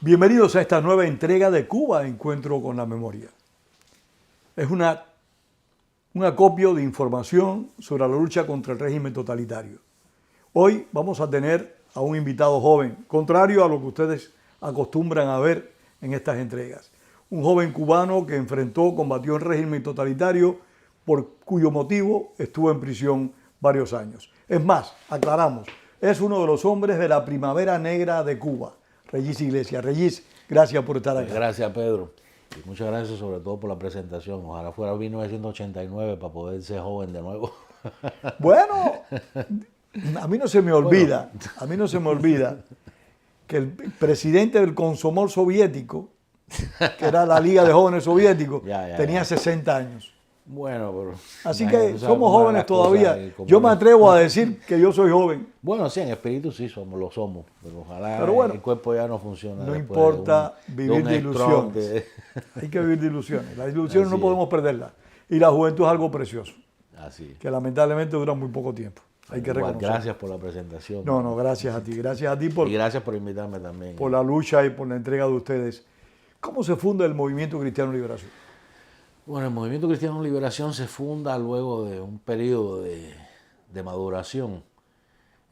Bienvenidos a esta nueva entrega de Cuba, Encuentro con la Memoria. Es un acopio de información sobre la lucha contra el régimen totalitario. Hoy vamos a tener a un invitado joven, contrario a lo que ustedes acostumbran a ver en estas entregas. Un joven cubano que combatió el régimen totalitario, por cuyo motivo estuvo en prisión varios años. Es más, aclaramos, es uno de los hombres de la Primavera Negra de Cuba, Regis Iglesias. Regis, gracias por estar aquí. Gracias, Pedro. Y muchas gracias sobre todo por la presentación. Ojalá fuera 1989 para poder ser joven de nuevo. Bueno, a mí no se me olvida, que el presidente del Komsomol soviético, que era la Liga de Jóvenes Soviéticos, tenía 60 años. Bueno, pero... Así que somos jóvenes todavía. Yo me atrevo a decir que yo soy joven. Bueno, sí, en espíritu sí lo somos, pero ojalá bueno, el cuerpo ya no funciona. No importa vivir de ilusiones. Hay que vivir de ilusiones. Las ilusiones no podemos perderlas. Y la juventud es algo precioso. Así. Que lamentablemente dura muy poco tiempo. Hay que reconocerlo. Gracias por la presentación. No, gracias a ti. Gracias a ti y gracias por invitarme también. Por la lucha y por la entrega de ustedes. ¿Cómo se funda el Movimiento Cristiano de Liberación? Bueno, el Movimiento Cristiano de Liberación se funda luego de un periodo de maduración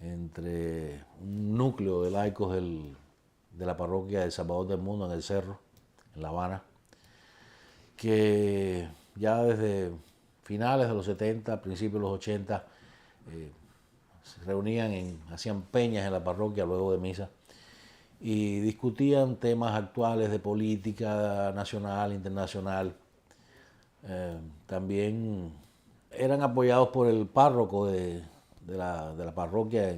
entre un núcleo de laicos de la parroquia de Salvador del Mundo en el Cerro, en La Habana, que ya desde finales de los 70, principios de los 80, se reunían, hacían peñas en la parroquia luego de misa y discutían temas actuales de política nacional, internacional. También eran apoyados por el párroco de la parroquia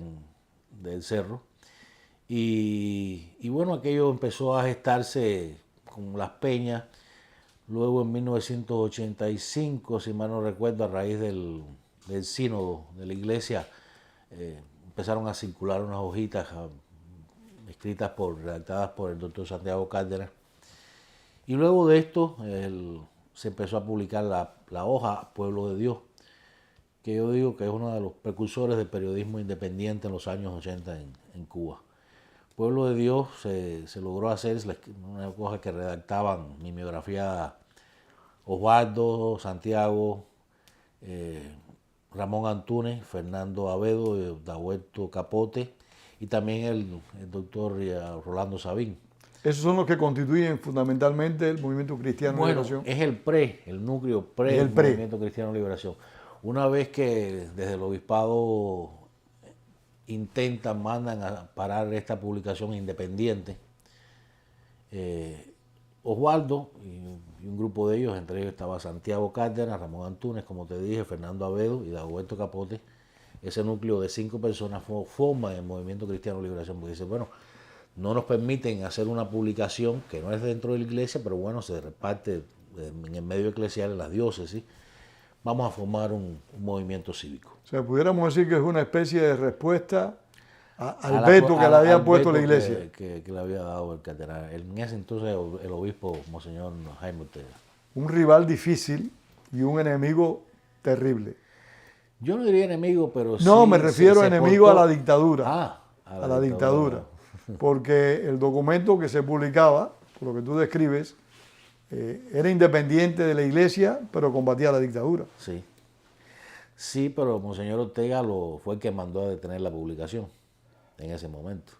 del Cerro y bueno, aquello empezó a gestarse con las peñas. Luego en 1985, si mal no recuerdo, a raíz del sínodo de la iglesia, empezaron a circular unas hojitas escritas redactadas por el doctor Santiago Cárdenas, y luego de esto se empezó a publicar la hoja Pueblo de Dios, que yo digo que es uno de los precursores del periodismo independiente en los años 80 en Cuba. Pueblo de Dios se logró hacer una hoja que redactaban mimeografía Osvaldo, Santiago, Ramón Antúnez, Fernando Avedo, Dahuerto Capote y también el doctor Rolando Sabín. ¿Esos son los que constituyen fundamentalmente el Movimiento Cristiano de Liberación? Es el núcleo del Movimiento Cristiano de Liberación. Una vez que desde el obispado mandan a parar esta publicación independiente, Osvaldo y un grupo de ellos, entre ellos estaba Santiago Cárdenas, Ramón Antúnez, como te dije, Fernando Avedo y Dagoberto Capote, ese núcleo de 5 personas forman el Movimiento Cristiano de Liberación, porque dice, bueno, no nos permiten hacer una publicación que no es dentro de la iglesia, pero bueno, se reparte en el medio eclesial en las diócesis. Vamos a formar un movimiento cívico. O sea, pudiéramos decir que es una especie de respuesta al veto que le había puesto la iglesia. Que le había dado el cardenal. En ese entonces el obispo Monseñor Jaime Ortega. Un rival difícil y un enemigo terrible. Yo no diría enemigo, pero sí... No, me refiero a enemigo a la dictadura. A la dictadura. Porque el documento que se publicaba, por lo que tú describes, era independiente de la iglesia, pero combatía la dictadura. Sí. Sí, pero Monseñor Ortega fue el que mandó a detener la publicación en ese momento.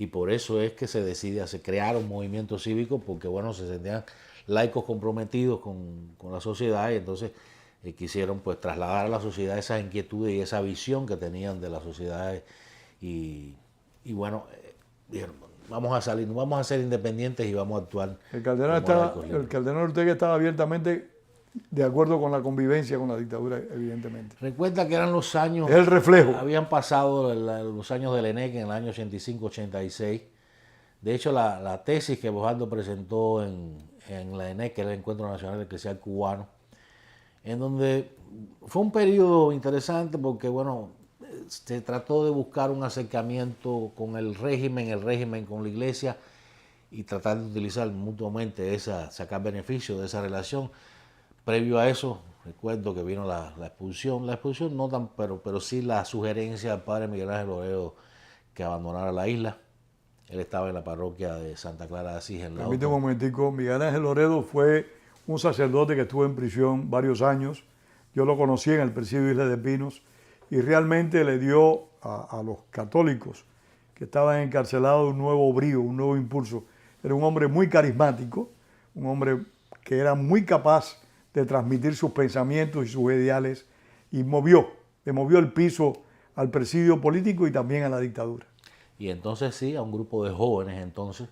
y por eso es que se decide crear un movimiento cívico, porque bueno, se sentían laicos comprometidos con la sociedad y entonces quisieron pues trasladar a la sociedad esas inquietudes y esa visión que tenían de la sociedad y bueno, dijeron, vamos a salir, vamos a ser independientes y vamos a actuar. El cardenal Ortega estaba abiertamente de acuerdo con la convivencia con la dictadura, evidentemente. Recuerda que eran los años... Es el reflejo. Habían pasado los años del ENEC en el año 85-86. De hecho, la tesis que Bojaldo presentó en la ENEC, que era el Encuentro Nacional Eclesial Cubano, en donde fue un periodo interesante porque, bueno, se trató de buscar un acercamiento con el régimen con la iglesia y tratar de utilizar mutuamente sacar beneficio de esa relación. Previo a eso, recuerdo que vino la expulsión no tan, pero sí la sugerencia del padre Miguel Ángel Loredo que abandonara la isla. Él estaba en la parroquia de Santa Clara de Asís en Lauton. Permíteme un momentico, Miguel Ángel Loredo fue un sacerdote que estuvo en prisión varios años. Yo lo conocí en el presidio Isla de Pinos y realmente le dio a los católicos que estaban encarcelados un nuevo brío, un nuevo impulso. Era un hombre muy carismático, un hombre que era muy capaz de transmitir sus pensamientos y sus ideales y le movió el piso al presidio político y también a la dictadura. Y entonces sí, a un grupo de jóvenes entonces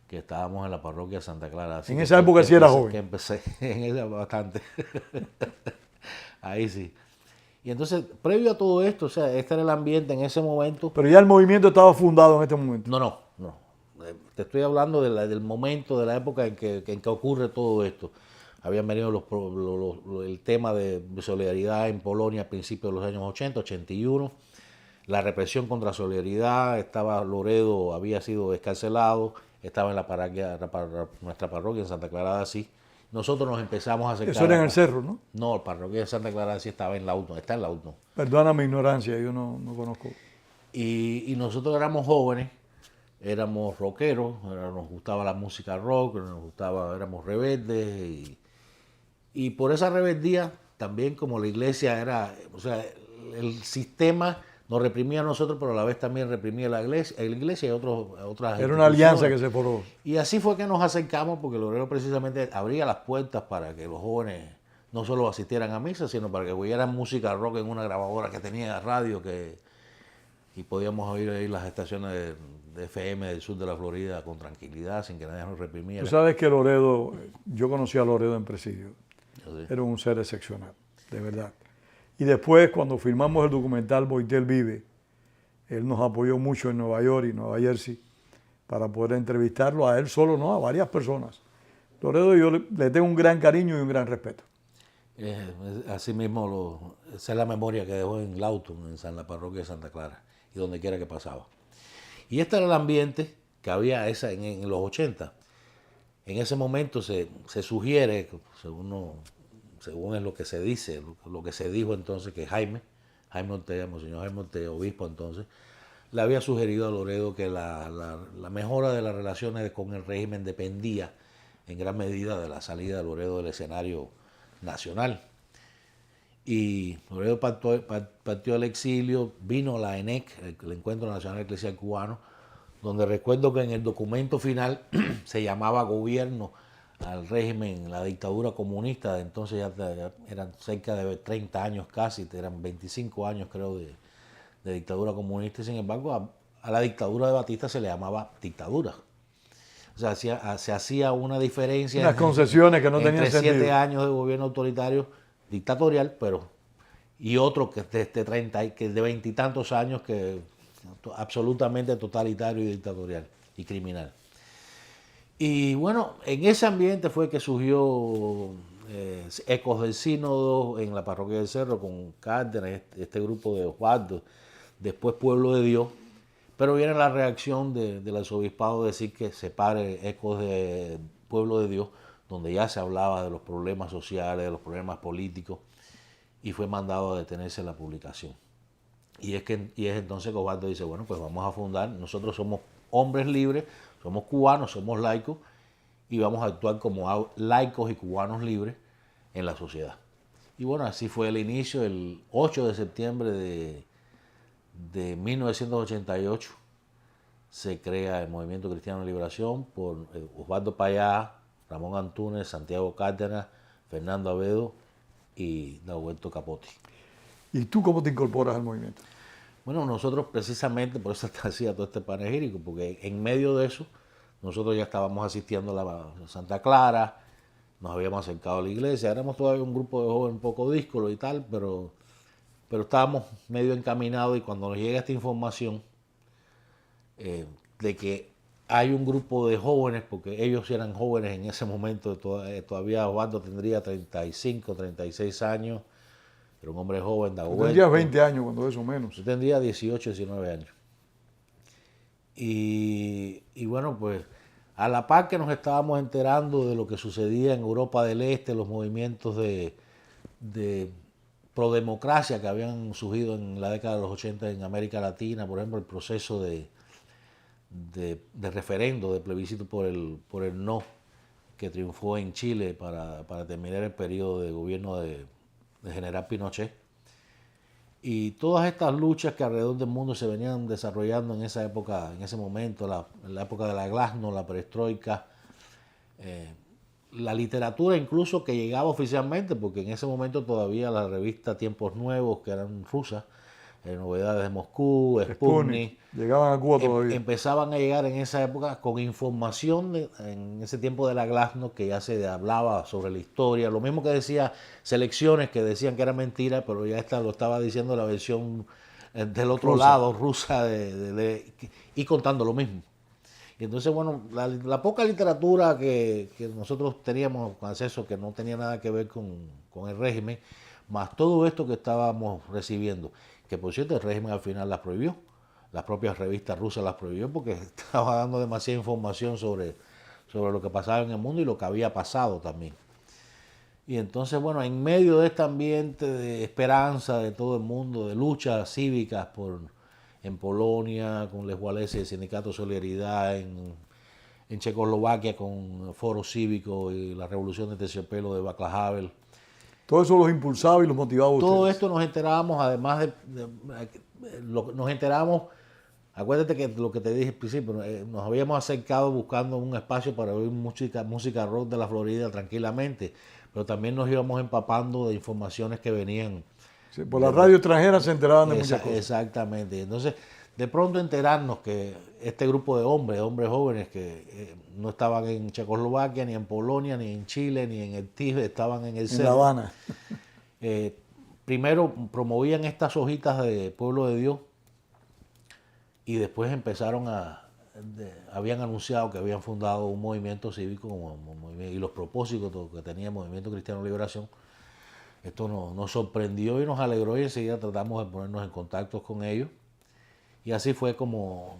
que estábamos en la parroquia Santa Clara. En esa época sí era joven. Que empecé, en esa bastante. Ahí sí. Y entonces, previo a todo esto, o sea, este era el ambiente en ese momento. Pero ya el movimiento estaba fundado en este momento. No. Te estoy hablando del momento, de la época en que ocurre todo esto. Habían venido el tema de solidaridad en Polonia a principios de los años 80, 81. La represión contra Solidaridad, estaba Loredo, había sido descarcelado, estaba en nuestra parroquia en Santa Clara de Asís. Nosotros nos empezamos a acercar. Eso era en el cerro, ¿no? No, la parroquia de Santa Clara de Asís estaba en Lauton, está en Lauton. Perdona mi ignorancia, yo no conozco. Y nosotros éramos jóvenes, éramos rockeros, nos gustaba la música rock, éramos rebeldes y por esa rebeldía también como la iglesia era, o sea, el sistema nos reprimía a nosotros, pero a la vez también reprimía a la iglesia y otras. Era una alianza que se formó. Y así fue que nos acercamos, porque Loredo precisamente abría las puertas para que los jóvenes no solo asistieran a misa, sino para que oyeran música rock en una grabadora que tenía radio y podíamos oír ahí las estaciones de FM del sur de la Florida con tranquilidad, sin que nadie nos reprimiera. Tú sabes que Loredo, yo conocí a Loredo en presidio, era un ser excepcional, de verdad. Y después, cuando filmamos el documental Boitel Vive, él nos apoyó mucho en Nueva York y Nueva Jersey para poder entrevistarlo a él solo, no, a varias personas. Loredo yo le tengo un gran cariño y un gran respeto. Así mismo, esa es la memoria que dejó en Lauton, en la parroquia de Santa Clara, y donde quiera que pasaba. Y este era el ambiente que había en los 80. En ese momento se sugiere, según es lo que se dice, lo que se dijo entonces, que Jaime Ortega, Monseñor Jaime Ortega, obispo entonces, le había sugerido a Loredo que la mejora de las relaciones con el régimen dependía en gran medida de la salida de Loredo del escenario nacional. Y Loredo partió al exilio, vino a la ENEC, el Encuentro Nacional Eclesial Cubano, donde recuerdo que en el documento final se llamaba gobierno al régimen, la dictadura comunista, de entonces ya eran cerca de 30 años casi, eran 25 años creo de dictadura comunista, y sin embargo a la dictadura de Batista se le llamaba dictadura. O sea, se hacía una diferencia. Unas concesiones que no tenían sentido. 7 años de gobierno autoritario, dictatorial, y otro que es de 20 y tantos años que absolutamente totalitario y dictatorial y criminal. Y bueno, en ese ambiente fue que surgió Ecos del Sínodo en la parroquia del Cerro con Cárdenas, este grupo de Osvaldo, después Pueblo de Dios, pero viene la reacción del arzobispado de decir que separe Ecos de Pueblo de Dios, donde ya se hablaba de los problemas sociales, de los problemas políticos, y fue mandado a detenerse la publicación. Y es entonces que Osvaldo dice, bueno, pues vamos a fundar, nosotros somos hombres libres, somos cubanos, somos laicos, y vamos a actuar como laicos y cubanos libres en la sociedad. Y bueno, así fue el inicio, el 8 de septiembre de 1988, se crea el Movimiento Cristiano de Liberación por Osvaldo Payá, Ramón Antúnez, Santiago Cárdenas, Fernando Avedo y Dagoberto Capote. ¿Y tú cómo te incorporas al movimiento? Bueno, nosotros precisamente por eso te hacía todo este panegírico, porque en medio de eso nosotros ya estábamos asistiendo a la Santa Clara, nos habíamos acercado a la iglesia, éramos todavía un grupo de jóvenes un poco díscolos y tal, pero estábamos medio encaminados y cuando nos llega esta información de que hay un grupo de jóvenes, porque ellos eran jóvenes en ese momento, todavía Osvaldo tendría 35, 36 años, era un hombre joven, Tú Dagoberto. tendrías 20 años cuando eso menos. Yo tendría 18, 19 años. Y bueno, pues a la par que nos estábamos enterando de lo que sucedía en Europa del Este, los movimientos de prodemocracia que habían surgido en la década de los 80 en América Latina, por ejemplo, el proceso de referendo, de plebiscito por el no, que triunfó en Chile para terminar el periodo de gobierno de General Pinochet. Y todas estas luchas que alrededor del mundo se venían desarrollando en esa época, en ese momento, en la época de la glasnost, la perestroika, la literatura incluso que llegaba oficialmente, porque en ese momento todavía la revista Tiempos Nuevos, que eran rusas, Novedades de Moscú, Sputnik, llegaban a Cuba todavía. Empezaban a llegar en esa época con información en ese tiempo de la glasnost, que ya se hablaba sobre la historia, lo mismo que decía Selecciones, que decían que era mentira, pero ya lo estaba diciendo la versión del otro lado, rusa, y contando lo mismo. Y entonces, bueno, la poca literatura que nosotros teníamos acceso, que no tenía nada que ver con el régimen, más todo esto que estábamos recibiendo, que por cierto el régimen al final las prohibió, las propias revistas rusas las prohibió porque estaba dando demasiada información sobre lo que pasaba en el mundo y lo que había pasado también. Y entonces, bueno, en medio de este ambiente de esperanza de todo el mundo, de luchas cívicas en Polonia, con Les Waleses, el Sindicato Solidaridad, en Checoslovaquia con Foro Cívico y la Revolución de Terciopelo de Václav Havel. Todo eso los impulsaba y los motivaba a ustedes. Todo esto nos enterábamos, además nos enterábamos, acuérdate que lo que te dije al principio, nos habíamos acercado buscando un espacio para oír música rock de la Florida tranquilamente, pero también nos íbamos empapando de informaciones que venían. Sí, por la radio extranjera se enteraban de muchas cosas. Exactamente. Entonces, de pronto enterarnos que este grupo de hombres jóvenes que no estaban en Checoslovaquia, ni en Polonia, ni en Chile, ni en el Tíbet, estaban en el En La Habana. Primero promovían estas hojitas de Pueblo de Dios y después habían anunciado que habían fundado un movimiento cívico y los propósitos que tenía el Movimiento Cristiano de Liberación. Esto nos sorprendió y nos alegró y enseguida tratamos de ponernos en contacto con ellos. Y así fue como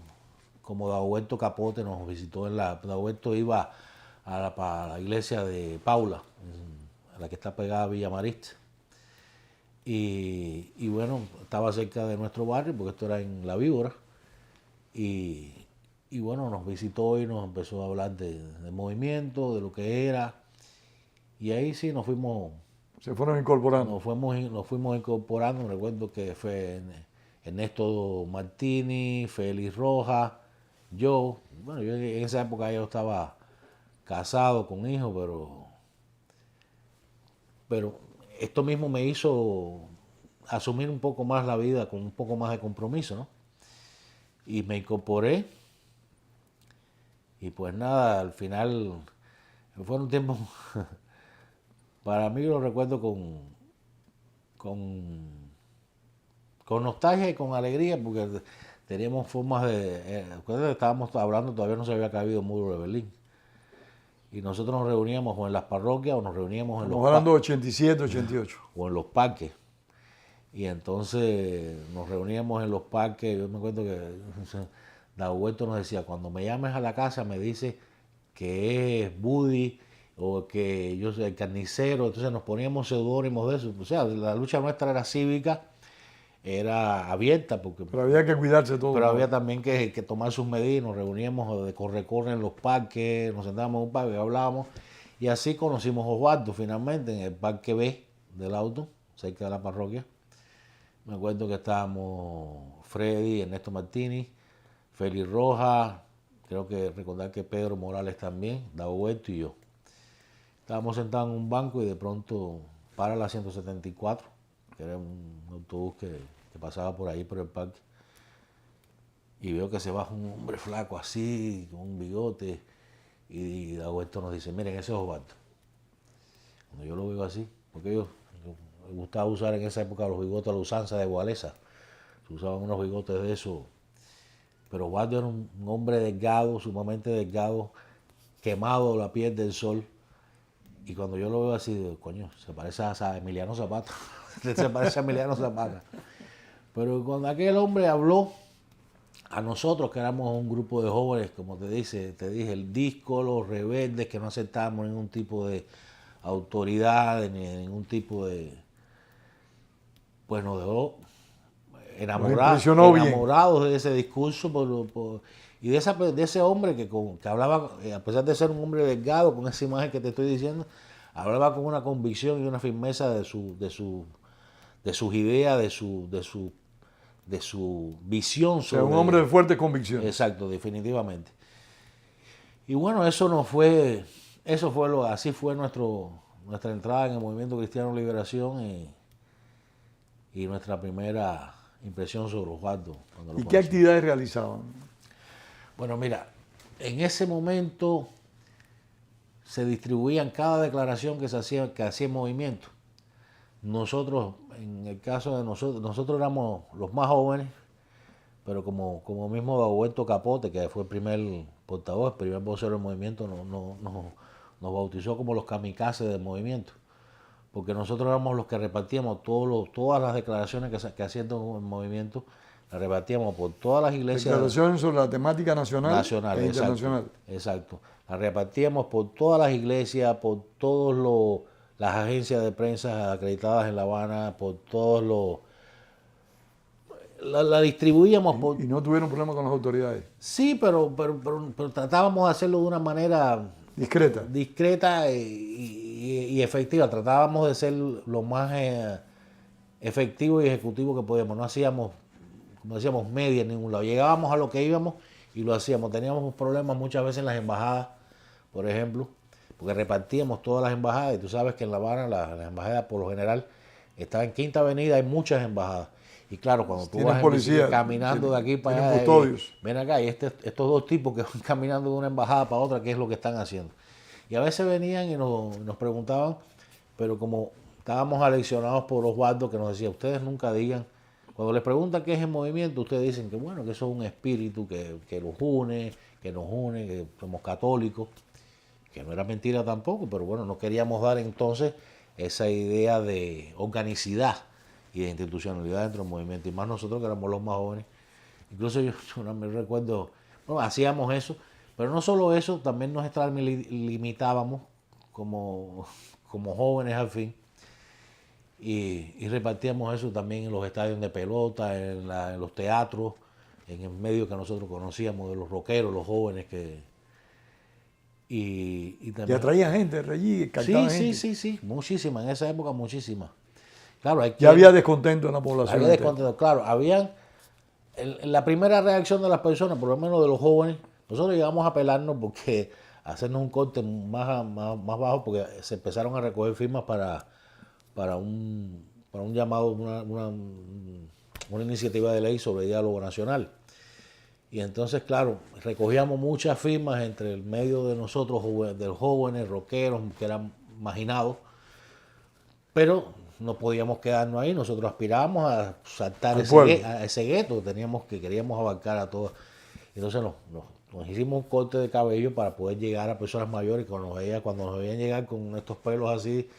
Dagoberto Capote nos visitó. Dagoberto iba a la iglesia de Paula, a la que está pegada a Villa Marista. Y bueno, estaba cerca de nuestro barrio, porque esto era en La Víbora. Y bueno, nos visitó y nos empezó a hablar del movimiento, de lo que era. Y ahí sí nos fuimos... Se fueron incorporando. Nos fuimos incorporando. Recuerdo que fue Ernesto Martini, Félix Rojas, yo. Bueno, yo en esa época yo estaba casado con hijos, pero esto mismo me hizo asumir un poco más la vida con un poco más de compromiso, ¿no? Y me incorporé. Y pues nada, al final fue un tiempo... Para mí lo recuerdo con nostalgia y con alegría, porque teníamos formas estábamos hablando, todavía no se había caído el muro de Berlín. Y nosotros nos reuníamos o en las parroquias o nos reuníamos en los parques. Hablando de 87, 88. O en los parques. Y entonces nos reuníamos en los parques. Yo me acuerdo que Dagoberto nos decía, cuando me llames a la casa me dices que es Buddy o que yo soy el carnicero. Entonces nos poníamos seudónimos de eso. O sea, la lucha nuestra era cívica, era abierta. Pero había que cuidarse todo. Pero había también que tomar sus medidas. Nos reuníamos de corre en los parques, nos sentábamos en un parque, hablábamos. Y así conocimos a Osvaldo finalmente en el Parque B del Auto, cerca de la parroquia. Me acuerdo que estábamos Freddy, Ernesto Martini, Félix Rojas, creo que recordar que Pedro Morales también, Dagoberto y yo. Estábamos sentados en un banco y de pronto para la 174, que era un autobús que pasaba por ahí, por el parque. Y veo que se baja un hombre flaco así, con un bigote. Y Dagoberto nos dice, miren, ese es Osvaldo. Cuando yo lo veo así, porque yo me gustaba usar en esa época los bigotes a la usanza de Gualesa. Se usaban unos bigotes de eso. Pero Osvaldo era un hombre delgado, sumamente delgado, quemado la piel del sol. Y cuando yo lo veo así, digo, coño, se parece a Emiliano Zapata. Se parece a Emiliano Zapata. Pero cuando aquel hombre habló a nosotros, que éramos un grupo de jóvenes, como te dije, el disco, los rebeldes, que no aceptábamos ningún tipo de autoridad, ni ningún tipo de... Pues nos dejó enamorados de ese discurso y de ese hombre que hablaba, a pesar de ser un hombre delgado, con esa imagen que te estoy diciendo, hablaba con una convicción y una firmeza de sus ideas, de su visión sobre... O sea, un hombre de fuerte convicción. Exacto, definitivamente. Y bueno, así fue nuestra entrada en el Movimiento Cristiano Liberación y nuestra primera impresión sobre Osvaldo. ¿Y qué actividades realizaban? Bueno, mira, en ese momento se distribuían cada declaración que hacía el movimiento. Nosotros, en el caso de nosotros éramos los más jóvenes, pero como mismo Dagoberto Capote, que fue el primer portavoz, el primer vocero del movimiento, nos bautizó como los kamikazes del movimiento. Porque nosotros éramos los que repartíamos todas las declaraciones que hacía el movimiento, las repartíamos por todas las iglesias. Declaraciones sobre la temática nacional e internacional. Exacto. Las repartíamos por todas las iglesias, por todas las agencias de prensa acreditadas en La Habana, por todos los... La distribuíamos por... ¿Y no tuvieron problema con las autoridades? Sí, pero tratábamos de hacerlo de una manera... Discreta y efectiva. Tratábamos de ser lo más efectivo y ejecutivo que podíamos. No hacíamos media en ningún lado. Llegábamos a lo que íbamos y lo hacíamos. Teníamos problemas muchas veces en las embajadas, por ejemplo, porque repartíamos todas las embajadas. Y tú sabes que en La Habana las embajadas por lo general están en Quinta Avenida, hay muchas embajadas. Y claro, cuando tú vas caminando de aquí para allá, ven acá, y estos dos tipos que van caminando de una embajada para otra, ¿qué es lo que están haciendo? Y a veces venían y nos preguntaban, pero como estábamos aleccionados por Osvaldo, que nos decía, ustedes nunca digan, cuando les preguntan qué es el movimiento, ustedes dicen que bueno, que eso es un espíritu que nos une, que somos católicos, que no era mentira tampoco, pero bueno, no queríamos dar entonces esa idea de organicidad y de institucionalidad dentro del movimiento, y más nosotros que éramos los más jóvenes. Incluso yo no me recuerdo, bueno, hacíamos eso, pero no solo eso, también nos limitábamos como jóvenes al fin, y repartíamos eso también en los estadios de pelota, en los teatros, en el medio que nosotros conocíamos de los rockeros, los jóvenes y también... ¿Y atraían gente allí? Sí, muchísima, en esa época muchísima. Claro, ya había descontento en la población. Había descontento, claro. La primera reacción de las personas, por lo menos de los jóvenes, nosotros llegamos a pelarnos porque hacernos un corte más bajo, porque se empezaron a recoger firmas para un llamado, una iniciativa de ley sobre diálogo nacional. Y entonces, claro, recogíamos muchas firmas entre el medio de nosotros, de los jóvenes, rockeros, que eran marginados, pero no podíamos quedarnos ahí. Nosotros aspirábamos a saltar ese gueto, queríamos abarcar a todos. Entonces nos hicimos un corte de cabello para poder llegar a personas mayores, cuando nos veían llegar con estos pelos así,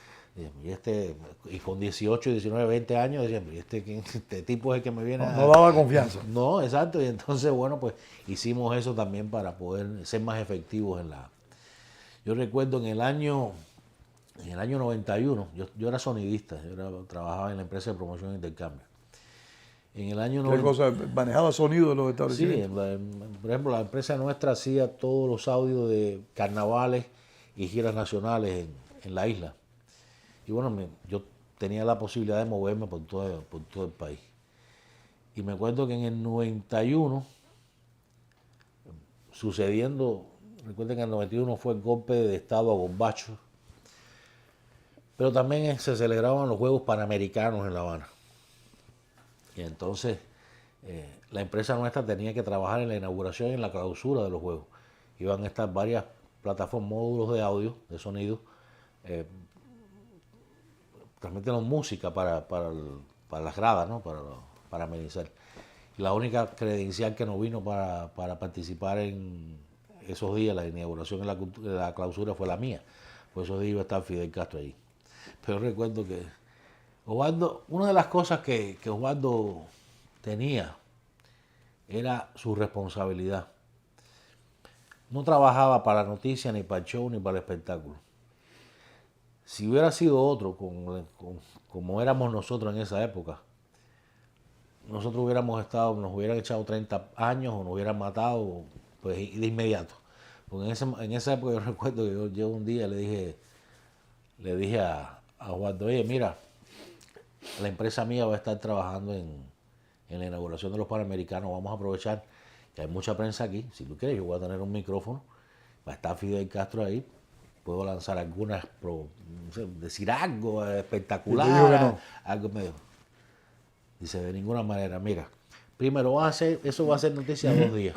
y con 18, 19, 20 años, decían, este tipo es el que me viene no daba confianza. No, exacto, y entonces, bueno, pues hicimos eso también para poder ser más efectivos Yo recuerdo en el año 91, yo era sonidista, trabajaba en la empresa de promoción e intercambio. En el año ¿Qué cosa? ¿Manejaba sonido de los establecimientos? Sí, por ejemplo, la empresa nuestra hacía todos los audios de carnavales y giras nacionales en la isla. Y bueno, yo tenía la posibilidad de moverme por todo el país. Y me acuerdo que en el 91 sucediendo. Recuerden que en el 91 fue el golpe de Estado a Gorbachev, pero también se celebraban los Juegos Panamericanos en La Habana. Y entonces la empresa nuestra tenía que trabajar en la inauguración y en la clausura de los Juegos. Iban a estar varias plataformas, módulos de audio, de sonido, transmitiendo música para las gradas, ¿no? para amenizar. Y la única credencial que no vino para participar en esos días, la inauguración y la clausura, fue la mía. Por esos días iba a estar Fidel Castro ahí. Pero recuerdo que Osvaldo, una de las cosas que Osvaldo tenía era su responsabilidad. No trabajaba para la noticia, ni para el show, ni para el espectáculo. Si hubiera sido otro, como éramos nosotros en esa época, nosotros nos hubieran echado 30 años o nos hubieran matado pues, de inmediato. Porque en esa época yo recuerdo que yo un día le dije a Osvaldo, oye, mira, la empresa mía va a estar trabajando en la inauguración de los Panamericanos, vamos a aprovechar que hay mucha prensa aquí, si tú quieres yo voy a tener un micrófono, va a estar Fidel Castro ahí, puedo lanzar algunas, no sé, decir algo espectacular, algo medio. Dice, de ninguna manera, mira, primero eso va a ser noticia 2 días,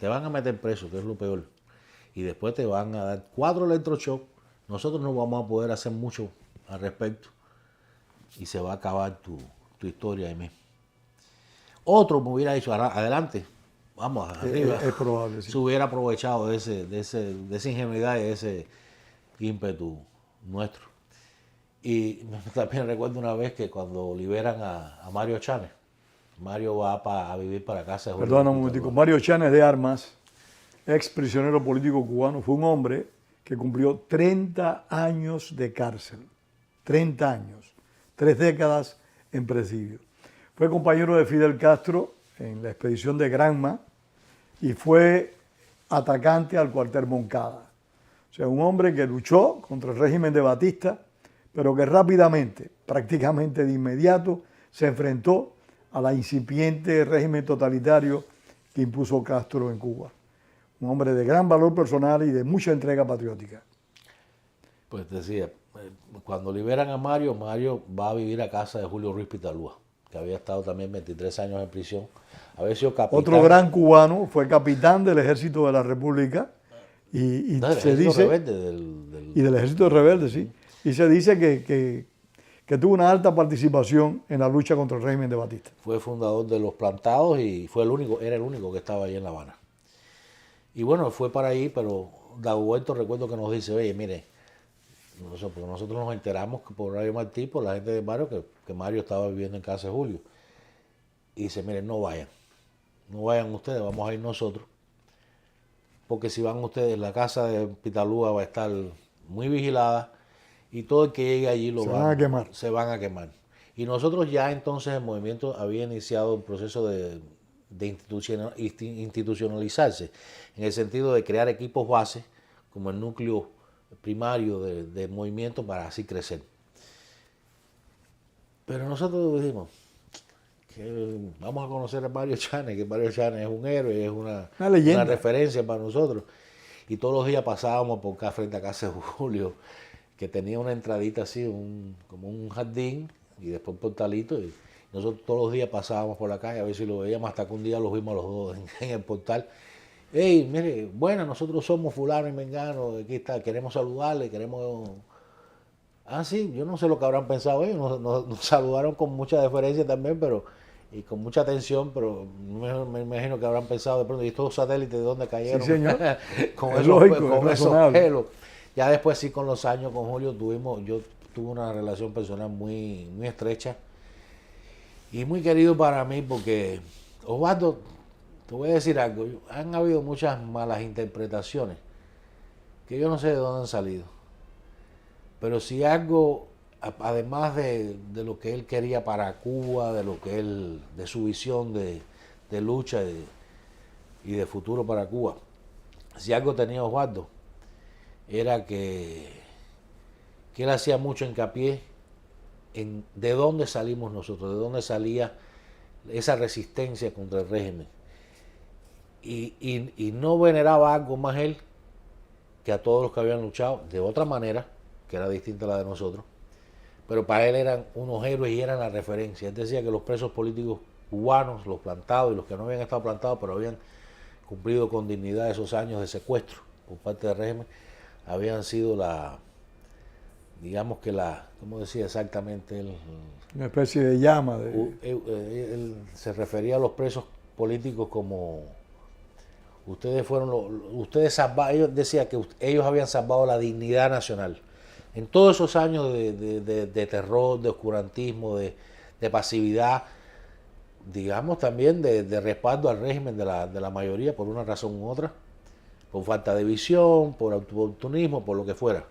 te van a meter preso, que es lo peor, y después te van a dar 4 electroshocks, nosotros no vamos a poder hacer mucho al respecto, y se va a acabar tu historia ahí mismo. Otro me hubiera dicho, adelante, vamos arriba. Es probable, sí. Se hubiera aprovechado de esa ingenuidad y de ese ímpetu nuestro. Y también recuerdo una vez que cuando liberan a Mario Chanes, Mario va a vivir para casa de Julio. Perdona un momentico, Mario Chanes de Armas, ex prisionero político cubano, fue un hombre que cumplió 30 años de cárcel. 30 años, 3 décadas en presidio. Fue compañero de Fidel Castro en la expedición de Granma y fue atacante al cuartel Moncada. O sea, un hombre que luchó contra el régimen de Batista, pero que rápidamente, prácticamente de inmediato, se enfrentó a la incipiente régimen totalitario que impuso Castro en Cuba. Un hombre de gran valor personal y de mucha entrega patriótica. Pues decía, cuando liberan a Mario, Mario va a vivir a casa de Julio Ruiz Pitalúa, que había estado también 23 años en prisión, había sido capitán. Otro gran cubano, fue capitán del Ejército de la República y se dice... Y del Ejército Rebelde, sí. Y se dice que tuvo una alta participación en la lucha contra el régimen de Batista. Fue fundador de Los Plantados y era el único que estaba ahí en La Habana. Y bueno, fue para ahí, pero Dagoberto recuerdo que nos dice, oye, mire, porque nosotros nos enteramos que por Radio Martí, por la gente de Mario, que Mario estaba viviendo en casa de Julio. Y dice, miren, no vayan ustedes, vamos a ir nosotros. Porque si van ustedes, la casa de Pitalúa va a estar muy vigilada y todo el que llegue allí se van a quemar. Y nosotros ya entonces el movimiento había iniciado un proceso de institucionalizarse, en el sentido de crear equipos base como el núcleo primario del movimiento para así crecer. Pero nosotros dijimos que vamos a conocer a Mario Chanes, que Mario Chanes es un héroe, es una referencia para nosotros. Y todos los días pasábamos por acá frente a casa de Julio, que tenía una entradita así, como un jardín, y después un portalito. Y nosotros todos los días pasábamos por la calle a ver si lo veíamos, hasta que un día los vimos los dos en el portal. Hey, mire, bueno, nosotros somos fulano y mengano, aquí está, queremos saludarle, queremos... Ah, sí, yo no sé lo que habrán pensado ellos, nos saludaron con mucha deferencia también, y con mucha atención, pero me imagino que habrán pensado de pronto, ¿y estos satélites de dónde cayeron? Sí, señor. con es esos pelos. Ya después sí, con los años, con Julio, yo tuve una relación personal muy, muy estrecha y muy querido para mí, porque Osvaldo, te voy a decir algo, han habido muchas malas interpretaciones que yo no sé de dónde han salido, pero si algo, además de lo que él quería para Cuba, de su visión de lucha y de futuro para Cuba, si algo tenía Osvaldo, era que él hacía mucho hincapié en de dónde salimos nosotros, de dónde salía esa resistencia contra el régimen. y no veneraba algo más él que a todos los que habían luchado de otra manera, que era distinta a la de nosotros, pero para él eran unos héroes y eran la referencia. Él decía que los presos políticos cubanos, los plantados y los que no habían estado plantados, pero habían cumplido con dignidad esos años de secuestro por parte del régimen, habían sido digamos que ¿cómo decía exactamente él? Una especie de llama. Él se refería a los presos políticos como ustedes fueron ustedes salvaron. Ellos decía que ellos habían salvado la dignidad nacional en todos esos años de terror, de oscurantismo, de pasividad, digamos también de respaldo al régimen de la mayoría por una razón u otra, por falta de visión, por oportunismo, por lo que fuera.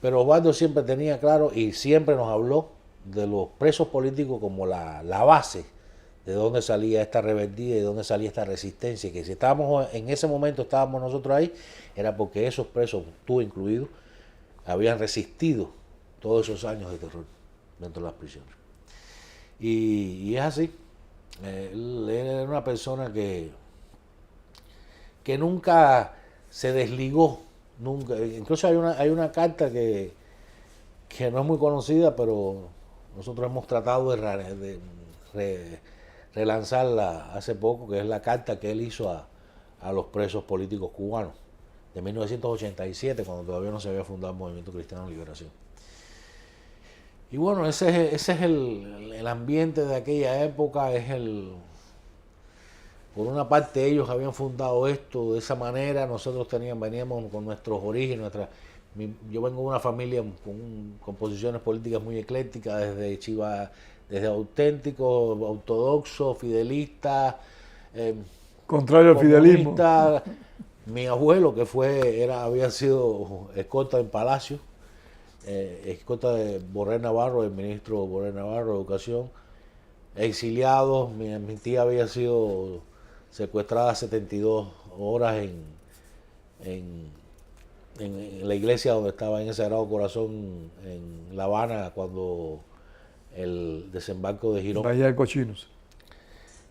Pero Osvaldo siempre tenía claro y siempre nos habló de los presos políticos como la base de dónde salía esta rebeldía y de dónde salía esta resistencia, y que si estábamos en ese momento estábamos nosotros ahí, era porque esos presos, tú incluido, habían resistido todos esos años de terror dentro de las prisiones. Y es así. Él era una persona que nunca se desligó, nunca. Incluso hay una carta que no es muy conocida, pero nosotros hemos tratado de relanzarla hace poco, que es la carta que él hizo a los presos políticos cubanos de 1987, cuando todavía no se había fundado el Movimiento Cristiano de Liberación. Y bueno, ese es el ambiente de aquella época. Por una parte ellos habían fundado esto de esa manera, nosotros veníamos con nuestros orígenes, yo vengo de una familia con posiciones políticas muy eclécticas, desde auténtico, ortodoxo, fidelista, contrario al fidelismo. Mi abuelo, que había sido escolta en Palacio, escolta de Borrell Navarro, el ministro Borrell Navarro de Educación, exiliados. Mi tía había sido secuestrada 72 horas en la iglesia donde estaba en el Sagrado Corazón en La Habana cuando el desembarco de Girón. Bahía de Cochinos.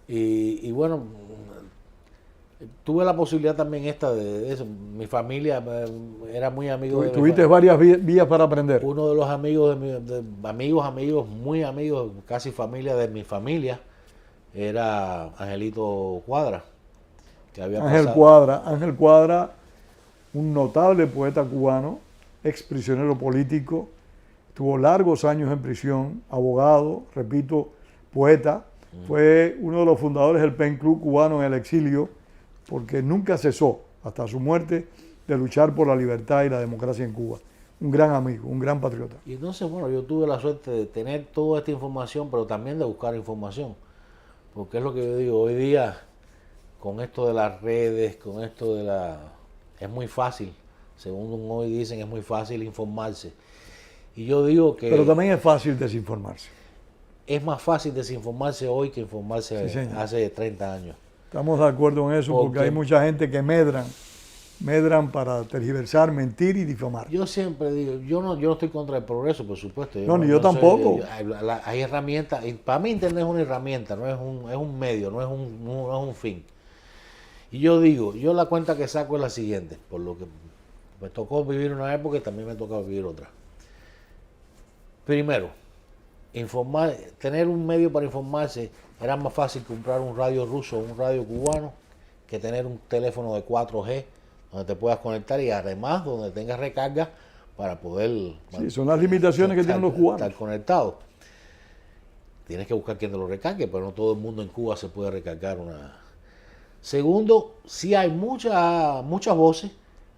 Y bueno, tuve la posibilidad también de eso. Mi familia era muy amigo de Tuviste varias vías para aprender. Uno de los amigos amigos, muy amigos, casi familia de mi familia, era Angelito Cuadra. Ángel Cuadra, un notable poeta cubano, ex prisionero político, tuvo largos años en prisión, abogado, repito, poeta, fue uno de los fundadores del PEN Club cubano en el exilio, porque nunca cesó, hasta su muerte, de luchar por la libertad y la democracia en Cuba. Un gran amigo, un gran patriota. Y entonces, bueno, yo tuve la suerte de tener toda esta información, pero también de buscar información, porque es lo que yo digo, hoy día, con esto de las redes, con esto es muy fácil, según hoy dicen, es muy fácil informarse. Y yo digo que... Pero también es fácil desinformarse. Es más fácil desinformarse hoy que informarse hace 30 años. Estamos de acuerdo en eso, porque hay mucha gente que medran para tergiversar, mentir y difamar. Yo siempre digo, yo no estoy contra el progreso, por supuesto. Ni yo tampoco. Hay herramientas, para mí Internet es una herramienta, no es un medio, no es un fin. Y yo digo, yo la cuenta que saco es la siguiente, por lo que me tocó vivir una época y también me toca vivir otra. Primero, tener un medio para informarse era más fácil comprar un radio ruso o un radio cubano que tener un teléfono de 4G donde te puedas conectar y además donde tengas recarga para poder... Sí, son las limitaciones que tienen los cubanos. Estar conectado. Tienes que buscar quien te lo recargue, pero no todo el mundo en Cuba se puede recargar una... Segundo, sí hay muchas voces,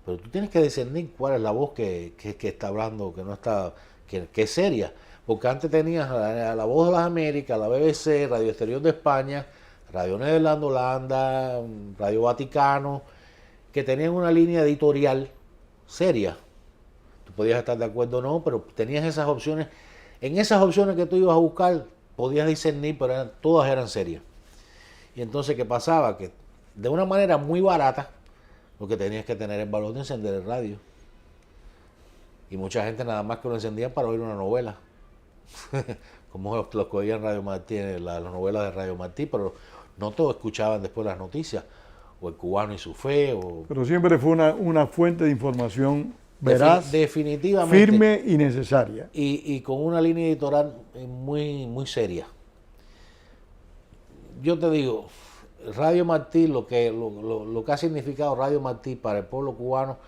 pero tú tienes que discernir cuál es la voz que está hablando, que no está, que es seria. Porque antes tenías la Voz de las Américas, la BBC, Radio Exterior de España, Radio Nederland Holanda, Radio Vaticano, que tenían una línea editorial seria. Tú podías estar de acuerdo o no, pero tenías esas opciones. En esas opciones que tú ibas a buscar, podías discernir, pero todas eran serias. Y entonces, ¿qué pasaba? Que de una manera muy barata, lo que tenías que tener el valor de encender el radio. Y mucha gente nada más que lo encendían para oír una novela. Como los que oían Radio Martí, las novelas de Radio Martí, pero no todos escuchaban después las noticias. o El Cubano y su Fe, Pero siempre fue una fuente de información veraz, definitivamente, firme y necesaria. Y con una línea editorial muy, muy seria. Yo te digo, Radio Martí, lo que ha significado Radio Martí para el pueblo cubano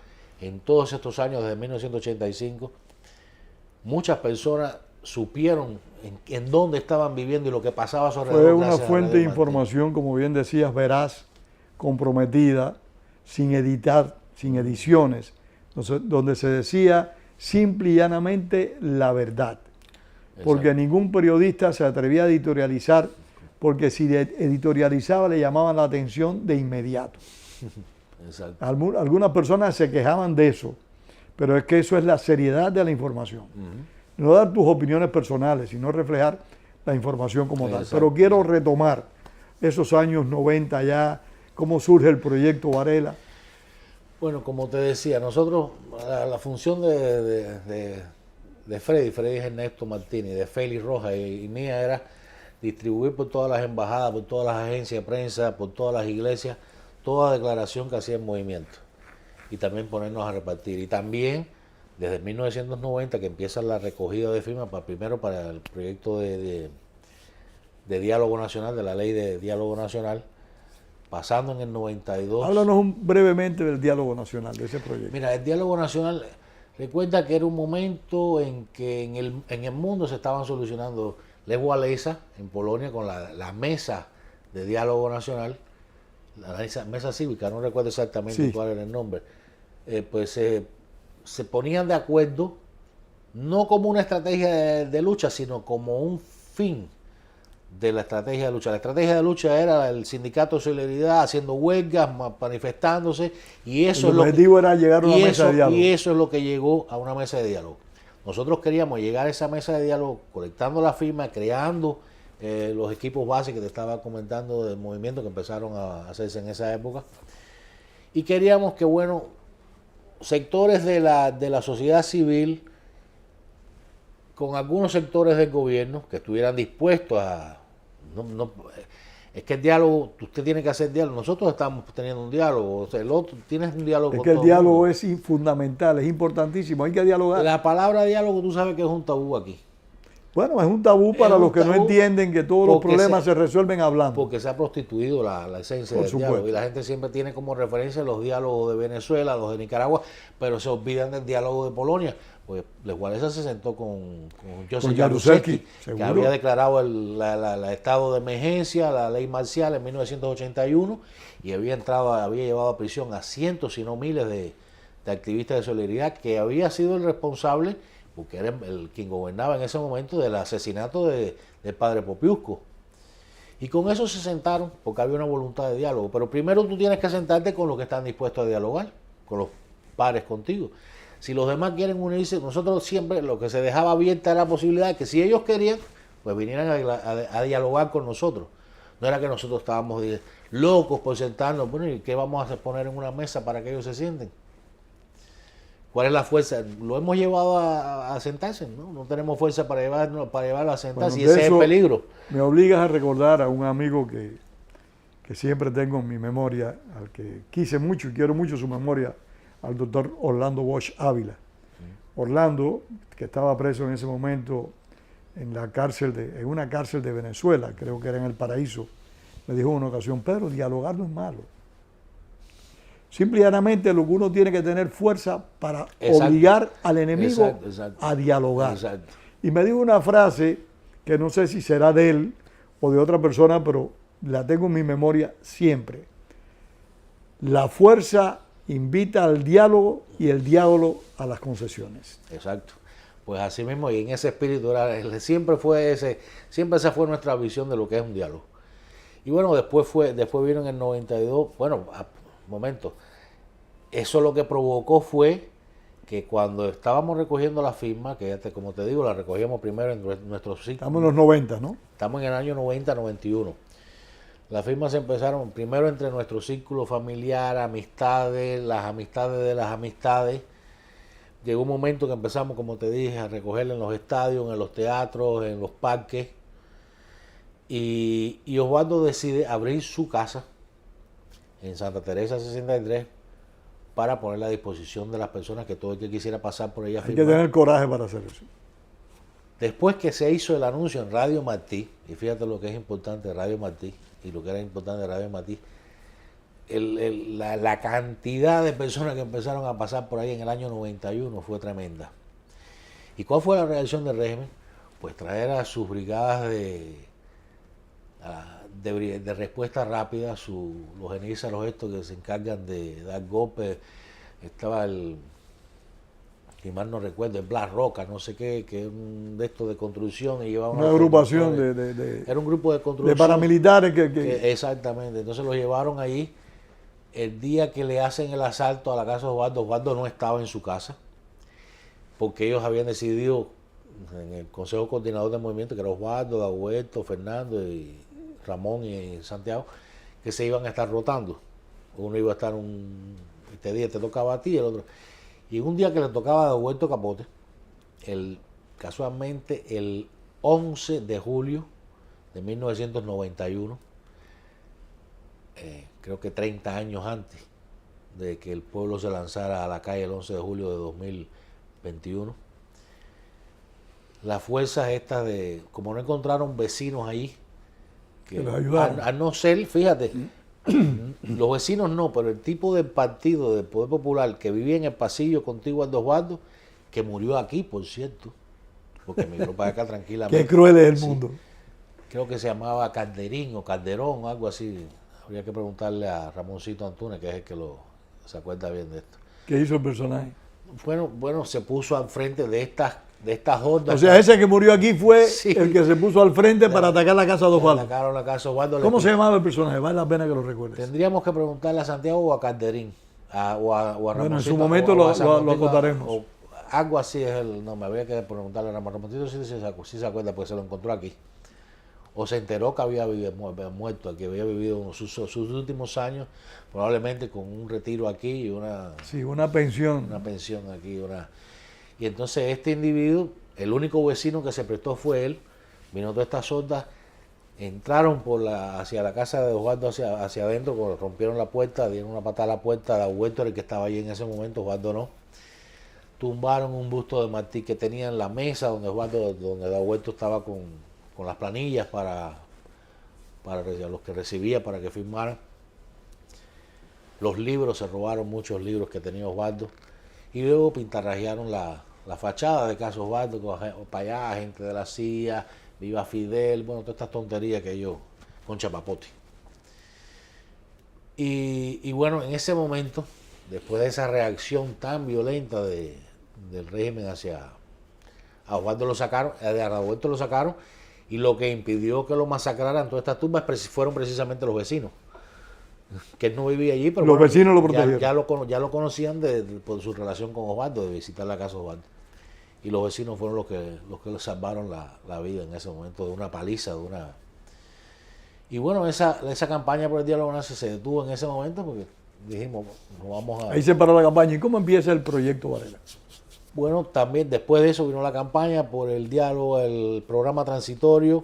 en todos estos años, desde 1985, muchas personas supieron en dónde estaban viviendo y lo que pasaba a su alrededor. Fue una fuente de información, como bien decías, veraz, comprometida, sin editar, sin ediciones, donde se decía simple y llanamente la verdad. Porque Exacto. ningún periodista se atrevía a editorializar, porque si editorializaba le llamaban la atención de inmediato. Exacto. Algunas personas se quejaban de eso, pero es que eso es la seriedad de la información. No dar tus opiniones personales, sino reflejar la información como tal. Exacto. Pero quiero retomar esos años 90 ya, cómo surge el proyecto Varela. Bueno, como te decía, nosotros, la función de Freddy es Ernesto Martínez, de Félix Rojas y mía era distribuir por todas las embajadas, por todas las agencias de prensa, por todas las iglesias, toda declaración que hacía el movimiento. Y también ponernos a repartir. Y también, desde 1990, que empieza la recogida de firmas, primero para el proyecto de diálogo nacional, de la ley de diálogo nacional, pasando en el 92. Háblanos brevemente del diálogo nacional, de ese proyecto. Mira, el diálogo nacional, recuerda que era un momento en que en el mundo se estaban solucionando Lech Walesa en Polonia con la mesa de diálogo nacional, la mesa cívica, no recuerdo exactamente cuál era el nombre, pues se ponían de acuerdo no como una estrategia de lucha, sino como un fin de la estrategia de lucha. La estrategia de lucha era el sindicato de solidaridad haciendo huelgas, manifestándose, y eso el objetivo era llegar a una mesa de diálogo. Y eso es lo que llegó a una mesa de diálogo. Nosotros queríamos llegar a esa mesa de diálogo colectando la firma, creando los equipos básicos que te estaba comentando del movimiento que empezaron a hacerse en esa época, y queríamos que, bueno, sectores de la sociedad civil con algunos sectores del gobierno que estuvieran dispuestos a... es que el diálogo, usted tiene que hacer diálogo. Nosotros estamos teniendo un diálogo, o sea, el otro tienes un diálogo. Es que el diálogo es fundamental, es importantísimo, hay que dialogar. La palabra diálogo, tú sabes que es un tabú aquí. Bueno, es un tabú para los que no entienden que todos los problemas se resuelven hablando. Porque se ha prostituido la esencia del diálogo. Y la gente siempre tiene como referencia los diálogos de Venezuela, los de Nicaragua, pero se olvidan del diálogo de Polonia. Pues Lech Walesa se sentó con Joseph Jaruzelski, que había declarado el estado de emergencia, la ley marcial en 1981, y había llevado a prisión a cientos, si no miles de activistas de solidaridad, que había sido el responsable, porque era quien gobernaba en ese momento, del asesinato del padre Popiusco. Y con eso se sentaron, porque había una voluntad de diálogo. Pero primero tú tienes que sentarte con los que están dispuestos a dialogar, con los pares contigo. Si los demás quieren unirse, nosotros siempre lo que se dejaba abierta era la posibilidad de que si ellos querían, pues vinieran a dialogar con nosotros. No era que nosotros estábamos locos por sentarnos, bueno, ¿y qué vamos a poner en una mesa para que ellos se sienten? ¿Cuál es la fuerza? Lo hemos llevado a sentarse, ¿no? No tenemos fuerza para llevarlo a sentarse, y ese es el peligro. Me obligas a recordar a un amigo que siempre tengo en mi memoria, al que quise mucho y quiero mucho su memoria, al doctor Orlando Bosch Ávila. Orlando, que estaba preso en ese momento en una cárcel de Venezuela, creo que era en El Paraíso, me dijo en una ocasión: Pedro, dialogar no es malo. Simple y llanamente lo que uno tiene que tener fuerza para obligar al enemigo a dialogar. Exacto. Y me dijo una frase que no sé si será de él o de otra persona, pero la tengo en mi memoria siempre. La fuerza invita al diálogo y el diálogo a las concesiones. Exacto. Pues así mismo, y en ese espíritu siempre esa fue nuestra visión de lo que es un diálogo. Y bueno, después vino en el 92, bueno, momento, eso lo que provocó fue que cuando estábamos recogiendo la firma, que como te digo, la recogíamos primero en nuestros círculos. Estamos en los 90, ¿no? Estamos en el año 90-91. Las firmas se empezaron primero entre nuestro círculo familiar, amistades, las amistades de las amistades. Llegó un momento que empezamos, como te dije, a recogerla en los estadios, en los teatros, en los parques. Y Osvaldo decide abrir su casa en Santa Teresa 63 para ponerla a disposición de las personas, que todo el que quisiera pasar por ella Hay que tener coraje para hacer eso. Después que se hizo el anuncio en Radio Martí, y fíjate lo que es importante de Radio Martí, y lo que era importante de Radio Martí, la cantidad de personas que empezaron a pasar por ahí en el año 91 fue tremenda. ¿Y cuál fue la reacción del régimen? Pues traer a sus brigadas de respuesta rápida, los genízaros estos que se encargan de dar golpes. Estaba si mal no recuerdo, el Blas Roca, no sé qué, que es un de estos de construcción, y llevaba una agrupación era un grupo de construcción. De paramilitares Exactamente, entonces los llevaron ahí. El día que le hacen el asalto a la casa de Osvaldo no estaba en su casa, porque ellos habían decidido en el Consejo Coordinador del Movimiento, que era Osvaldo, Dagoberto, Fernando y Ramón y Santiago, que se iban a estar rotando. Uno iba a estar este día te tocaba a ti, el otro. Y un día que le tocaba a Dagoberto Capote, casualmente el 11 de julio de 1991, creo que 30 años antes de que el pueblo se lanzara a la calle el 11 de julio de 2021, las fuerzas estas como no encontraron vecinos ahí, que los ayudaron. A no ser, fíjate, los vecinos no, pero el tipo del partido del Poder Popular que vivía en el pasillo contiguo al Osvaldo, que murió aquí, por cierto, porque migró para acá tranquilamente. Qué cruel es el mundo. Creo que se llamaba Calderín o Calderón, algo así. Habría que preguntarle a Ramoncito Antunes, que es el que se acuerda bien de esto. ¿Qué hizo el personaje? Bueno, se puso al frente de estas hordas. O sea, ese que murió aquí fue Sí. el que se puso al frente para atacar la casa de Osvaldo. Atacaron la casa de Osvaldo. ¿Cómo se llamaba el personaje? Vale la pena que lo recuerdes. Tendríamos que preguntarle a Santiago o a Calderín, o a Ramoncito. Bueno, en su momento lo acotaremos. Algo así es no me habría que preguntarle a Ramoncito si se acuerda, porque se lo encontró aquí. O se enteró que había muerto, que había vivido sus últimos años, probablemente con un retiro aquí y una pensión. Una pensión aquí. Y entonces este individuo, el único vecino que se prestó fue él, vino todas estas hordas, entraron hacia la casa de Osvaldo, hacia adentro, rompieron la puerta, dieron una patada a la puerta, Dagoberto era el que estaba allí en ese momento, Osvaldo no. Tumbaron un busto de Martí que tenía en la mesa donde Dagoberto estaba con las planillas para los que recibía, para que firmaran. Los libros, se robaron muchos libros que tenía Osvaldo, y luego pintarrajearon la fachada de Casa Osvaldo, para allá, gente de la CIA, Viva Fidel, bueno, todas estas tonterías que ellos, con chapapote. Y bueno, en ese momento, después de esa reacción tan violenta del régimen a Osvaldo lo sacaron, a Dagoberto lo sacaron, y lo que impidió que lo masacraran todas estas tumbas fueron precisamente los vecinos, que él no vivía allí, pero los vecinos lo protegieron. Ya lo conocían por su relación con Osvaldo, de visitar la casa de Osvaldo. Y los vecinos fueron los que le salvaron la vida en ese momento, de una paliza, Y bueno, esa campaña por el diálogo nacional se detuvo en ese momento, porque dijimos, no vamos a... Ahí se paró la campaña. ¿Y cómo empieza el proyecto Varela? Bueno, también después de eso vino la campaña por el diálogo, el programa transitorio,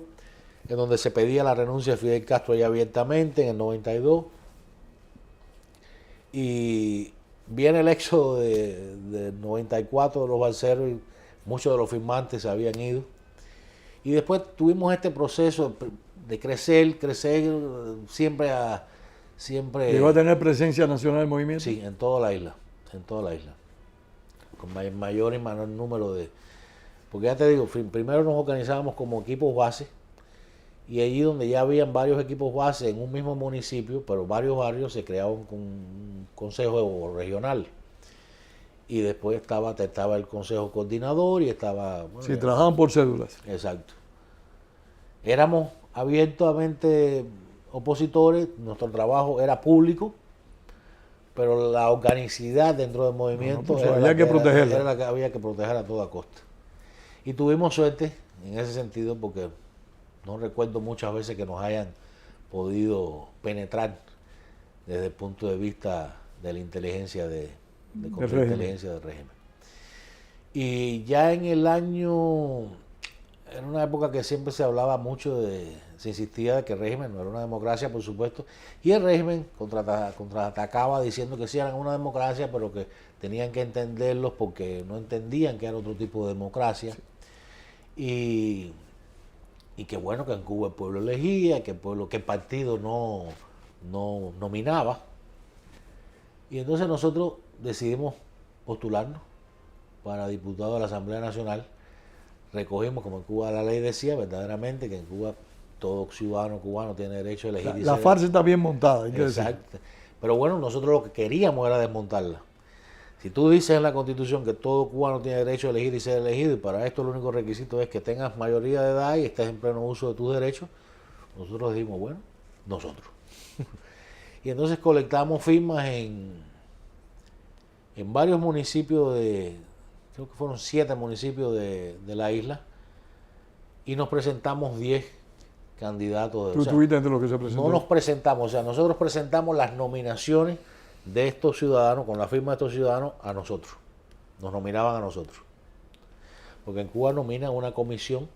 en donde se pedía la renuncia de Fidel Castro ya abiertamente en el 92. Y viene el éxodo del 94 de los balseros, y muchos de los firmantes se habían ido. Y después tuvimos este proceso de crecer siempre. ¿Llegó a tener presencia nacional el movimiento? Sí, en toda la isla. Con mayor y menor número porque ya te digo, primero nos organizábamos como equipos base, y allí donde ya habían varios equipos base en un mismo municipio, pero varios barrios, se creaba un consejo regional, y después estaba el consejo coordinador y estaba... Bueno, sí, trabajaban por cédulas. Exacto. Éramos abiertamente opositores, nuestro trabajo era público, pero la organicidad dentro del movimiento había que protegerla. Era la que había que proteger a toda costa. Y tuvimos suerte en ese sentido, porque no recuerdo muchas veces que nos hayan podido penetrar desde el punto de vista de la inteligencia del régimen. Y ya en el año, en una época que siempre se hablaba mucho se insistía que el régimen no era una democracia, por supuesto, y el régimen contraatacaba diciendo que sí eran una democracia, pero que tenían que entenderlos porque no entendían que era otro tipo de democracia. Y que bueno, que en Cuba el pueblo elegía, que el partido no nominaba. Y entonces nosotros decidimos postularnos para diputado de la Asamblea Nacional. Recogimos, como en Cuba la ley decía verdaderamente, que en Cuba todo ciudadano cubano tiene derecho a elegir. La farsa está bien montada, hay que Exacto. decir. Pero bueno, nosotros lo que queríamos era desmontarla. Si tú dices en la Constitución que todo cubano tiene derecho a elegir y ser elegido, y para esto el único requisito es que tengas mayoría de edad y estés en pleno uso de tus derechos, nosotros dijimos, bueno, nosotros. Y entonces colectamos firmas en varios municipios creo que fueron 7 municipios de la isla, y nos presentamos 10 candidatos. Tú estuviste entre los que se presentó. No nos presentamos, o sea, nosotros presentamos las nominaciones de estos ciudadanos, con la firma de estos ciudadanos, a nosotros. Nos nominaban a nosotros. Porque en Cuba nominan una comisión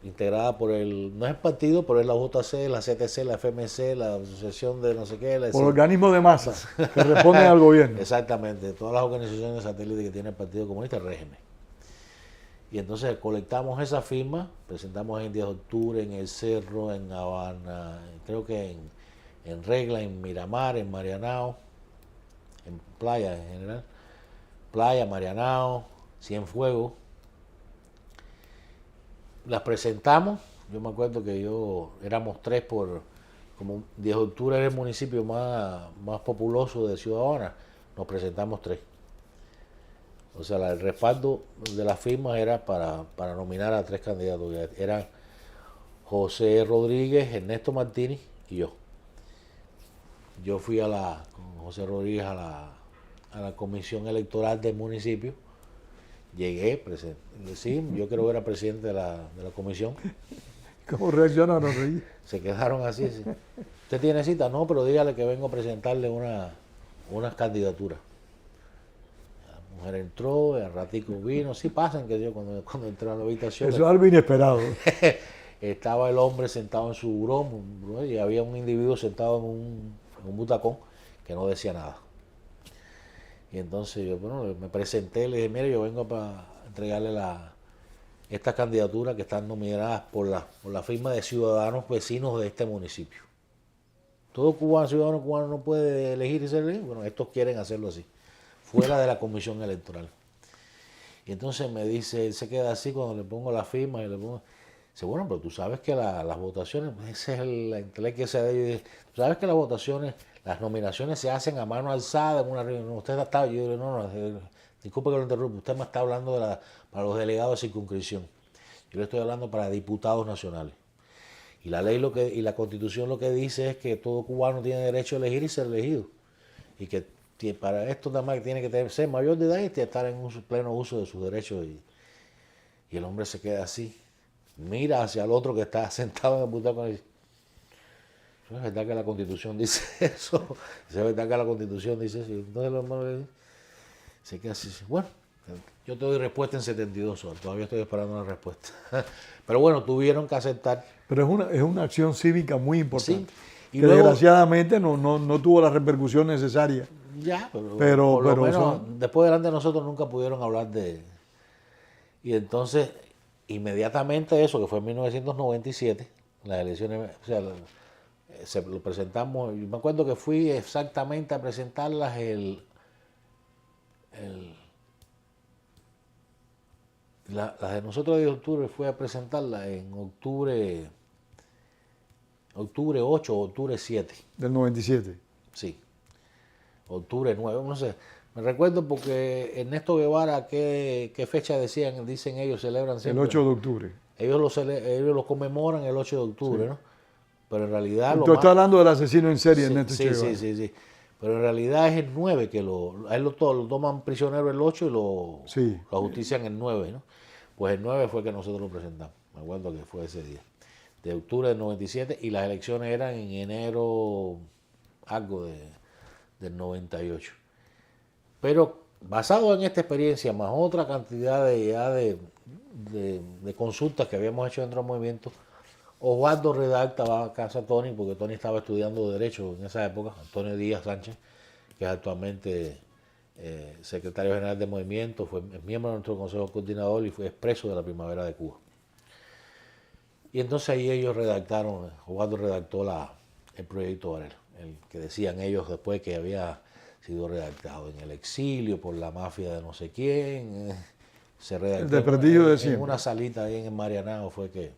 integrada por no es el partido, pero es la UJC, la CTC, la FMC, la Asociación de no sé qué. Por organismos de masa que responden al gobierno. Exactamente, todas las organizaciones satélites que tiene el Partido Comunista, el régimen. Y entonces colectamos esa firma, presentamos en 10 de octubre, en El Cerro, en Habana, creo que en Regla, en Miramar, en Marianao, en Playa en general, Playa, Marianao, Cienfuegos. Las presentamos, yo me acuerdo que éramos 3 como 10 de octubre era el municipio más populoso de Ciudad Habana, nos presentamos 3. O sea, el respaldo de las firmas era para nominar a 3 candidatos. Eran José Rodríguez, Ernesto Martínez y yo. Yo fui con José Rodríguez a la comisión electoral del municipio. Llegué, sí, yo creo que era presidente de la comisión. ¿Cómo reaccionaron ahí? Se quedaron así. Sí. ¿Usted tiene cita? No, pero dígale que vengo a presentarle unas candidaturas. La mujer entró, el ratico vino, sí pasan, que yo cuando entré a la habitación. Eso es algo inesperado. Estaba el hombre sentado en su buró y había un individuo sentado en un butacón que no decía nada. Y entonces yo, me presenté, le dije, mire, yo vengo para entregarle estas candidaturas que están nominadas por la firma de ciudadanos vecinos de este municipio. Todo ciudadano cubano no puede elegir y ser elegido. Bueno, estos quieren hacerlo así, fuera de la comisión electoral. Y entonces me dice, él se queda así cuando le pongo la firma y le pongo... Dice, bueno, pero tú sabes que las votaciones, esa es la inteligencia de ellos, tú sabes que las votaciones, las nominaciones se hacen a mano alzada en una reunión. Usted está, yo digo, no, disculpe que lo interrumpa, usted me está hablando para los delegados de circunscripción. Yo le estoy hablando para diputados nacionales. Y la ley y la Constitución lo que dice es que todo cubano tiene derecho a elegir y ser elegido. Y que para esto nada más tiene que ser mayor de edad y estar en pleno uso de sus derechos. Y el hombre se queda así. Mira hacia el otro que está sentado en el butaco y dice, ¿es verdad que la Constitución dice eso? ¿Es verdad que la Constitución dice eso? Entonces los hermanos se queda así. Bueno, yo te doy respuesta en 72 horas. Todavía estoy esperando una respuesta. Pero bueno, tuvieron que aceptar. Pero es una acción cívica muy importante. Sí. Y que luego, desgraciadamente no tuvo la repercusión necesaria. Ya, pero por lo menos, son... después delante de nosotros nunca pudieron hablar de... Y entonces, inmediatamente eso, que fue en 1997, las elecciones, o sea, se lo presentamos, yo me acuerdo que fui exactamente a presentarlas las de nosotros de octubre, fui a presentarlas en octubre 8 o octubre 7. Del 97. Sí, octubre 9, no sé. Me recuerdo porque Ernesto Guevara, ¿qué fecha dicen ellos, celebran siempre? El 8 de octubre. Ellos lo conmemoran el 8 de octubre, sí. ¿No? Pero en realidad... Tú estás hablando del asesino en serie, sí, Ernesto Che Guevara. Sí. Pero en realidad es el 9 que a él lo toman prisionero el 8 y lo ajustician el 9, ¿no? Pues el 9 fue que nosotros lo presentamos. Me acuerdo que fue ese día. De octubre del 97 y las elecciones eran en enero algo del 98. Pero basado en esta experiencia, más otra cantidad de consultas que habíamos hecho dentro del movimiento, Osvaldo redacta, va a casa de Tony, porque Tony estaba estudiando Derecho en esa época, Antonio Díaz Sánchez, que es actualmente secretario general de Movimiento, fue miembro de nuestro Consejo Coordinador y fue expreso de la Primavera de Cuba. Y entonces ahí ellos redactaron, Osvaldo redactó el proyecto Varela, el que decían ellos después que había sido redactado en el exilio por la mafia de no sé quién. Se redactó en una salita ahí en el Marianao fue que...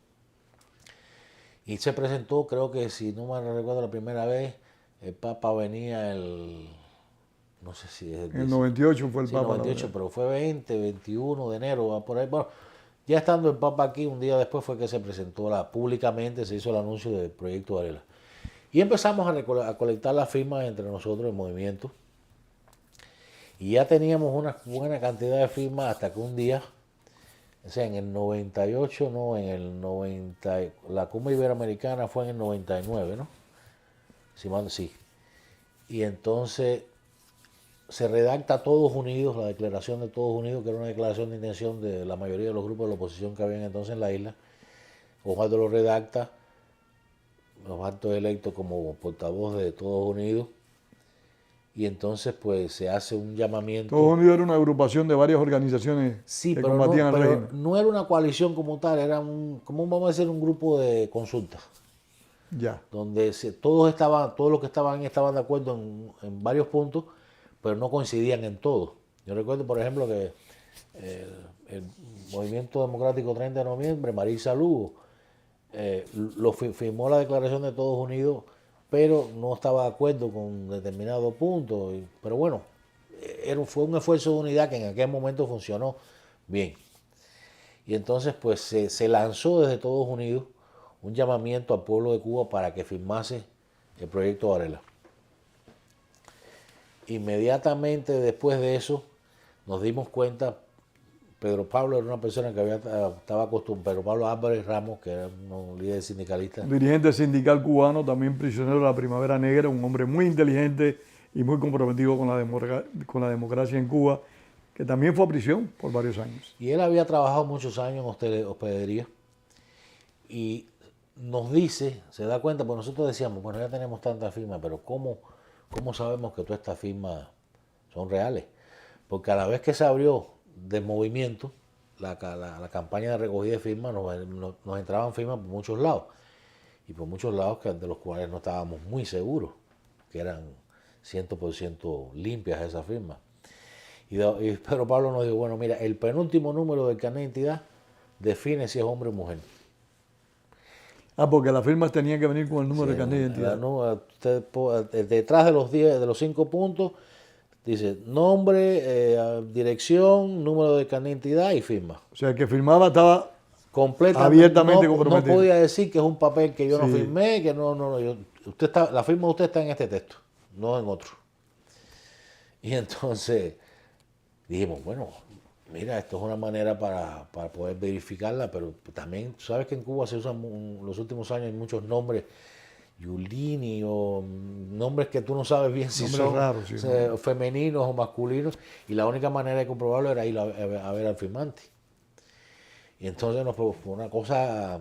Y se presentó, creo que si no mal recuerdo la primera vez, el Papa venía no sé si es el 98 fue el Papa. 98, pero fue 20, 21 de enero, va por ahí. Bueno, ya estando el Papa aquí, un día después fue que se presentó públicamente, se hizo el anuncio del proyecto Varela. Y empezamos a colectar las firmas entre nosotros, el movimiento. Y ya teníamos una buena cantidad de firmas hasta que un día, o sea, en el 98, no, en el 90, la cumbre iberoamericana fue en el 99, ¿no? Sí. Y entonces se redacta Todos Unidos, la declaración de Todos Unidos, que era una declaración de intención de la mayoría de los grupos de la oposición que habían entonces en la isla. Osvaldo lo redacta, Osvaldo es electo como portavoz de Todos Unidos. Y entonces pues se hace un llamamiento. Todos Unidos era una agrupación de varias organizaciones que combatían al régimen. No era una coalición como tal, era como vamos a decir un grupo de consulta. Ya. Donde todos los que estaban ahí estaban de acuerdo en varios puntos, pero no coincidían en todo. Yo recuerdo, por ejemplo, que el Movimiento Democrático 30 de noviembre, Marisa Lugo, firmó la declaración de Todos Unidos, pero no estaba de acuerdo con determinados puntos. Pero bueno, fue un esfuerzo de unidad que en aquel momento funcionó bien. Y entonces pues se lanzó desde Todos Unidos un llamamiento al pueblo de Cuba para que firmase el proyecto Varela. Inmediatamente después de eso nos dimos cuenta, Pedro Pablo era una persona que estaba acostumbrado, Pedro Pablo Álvarez Ramos, que era un líder sindicalista. Un dirigente sindical cubano, también prisionero de la Primavera Negra, un hombre muy inteligente y muy comprometido con la democracia en Cuba, que también fue a prisión por varios años. Y él había trabajado muchos años en hospedería y nos dice, se da cuenta, pues nosotros decíamos, bueno, ya tenemos tantas firmas, pero ¿cómo sabemos que todas estas firmas son reales? Porque a la vez que se abrió del movimiento, la campaña de recogida de firmas, nos entraban firmas por muchos lados. Y por muchos lados de los cuales no estábamos muy seguros, que eran 100% limpias esas firmas. Y Pedro Pablo nos dijo, bueno, mira, el penúltimo número del carnet de identidad define si es hombre o mujer. Porque las firmas tenían que venir con el número de carnet de identidad. Detrás de los 5 puntos dice nombre, dirección, número de carnet de identidad y firma. O sea, el que firmaba estaba abiertamente comprometido. No podía decir que es un papel que yo no firmé, que la firma de usted está en este texto, no en otro. Y entonces dijimos, bueno, mira, esto es una manera para poder verificarla, pero también, sabes que en Cuba se usan en los últimos años hay muchos nombres, Yulini, o nombres que tú no sabes bien si son raros, femeninos o masculinos, y la única manera de comprobarlo era ir a ver al firmante. Y entonces fue una cosa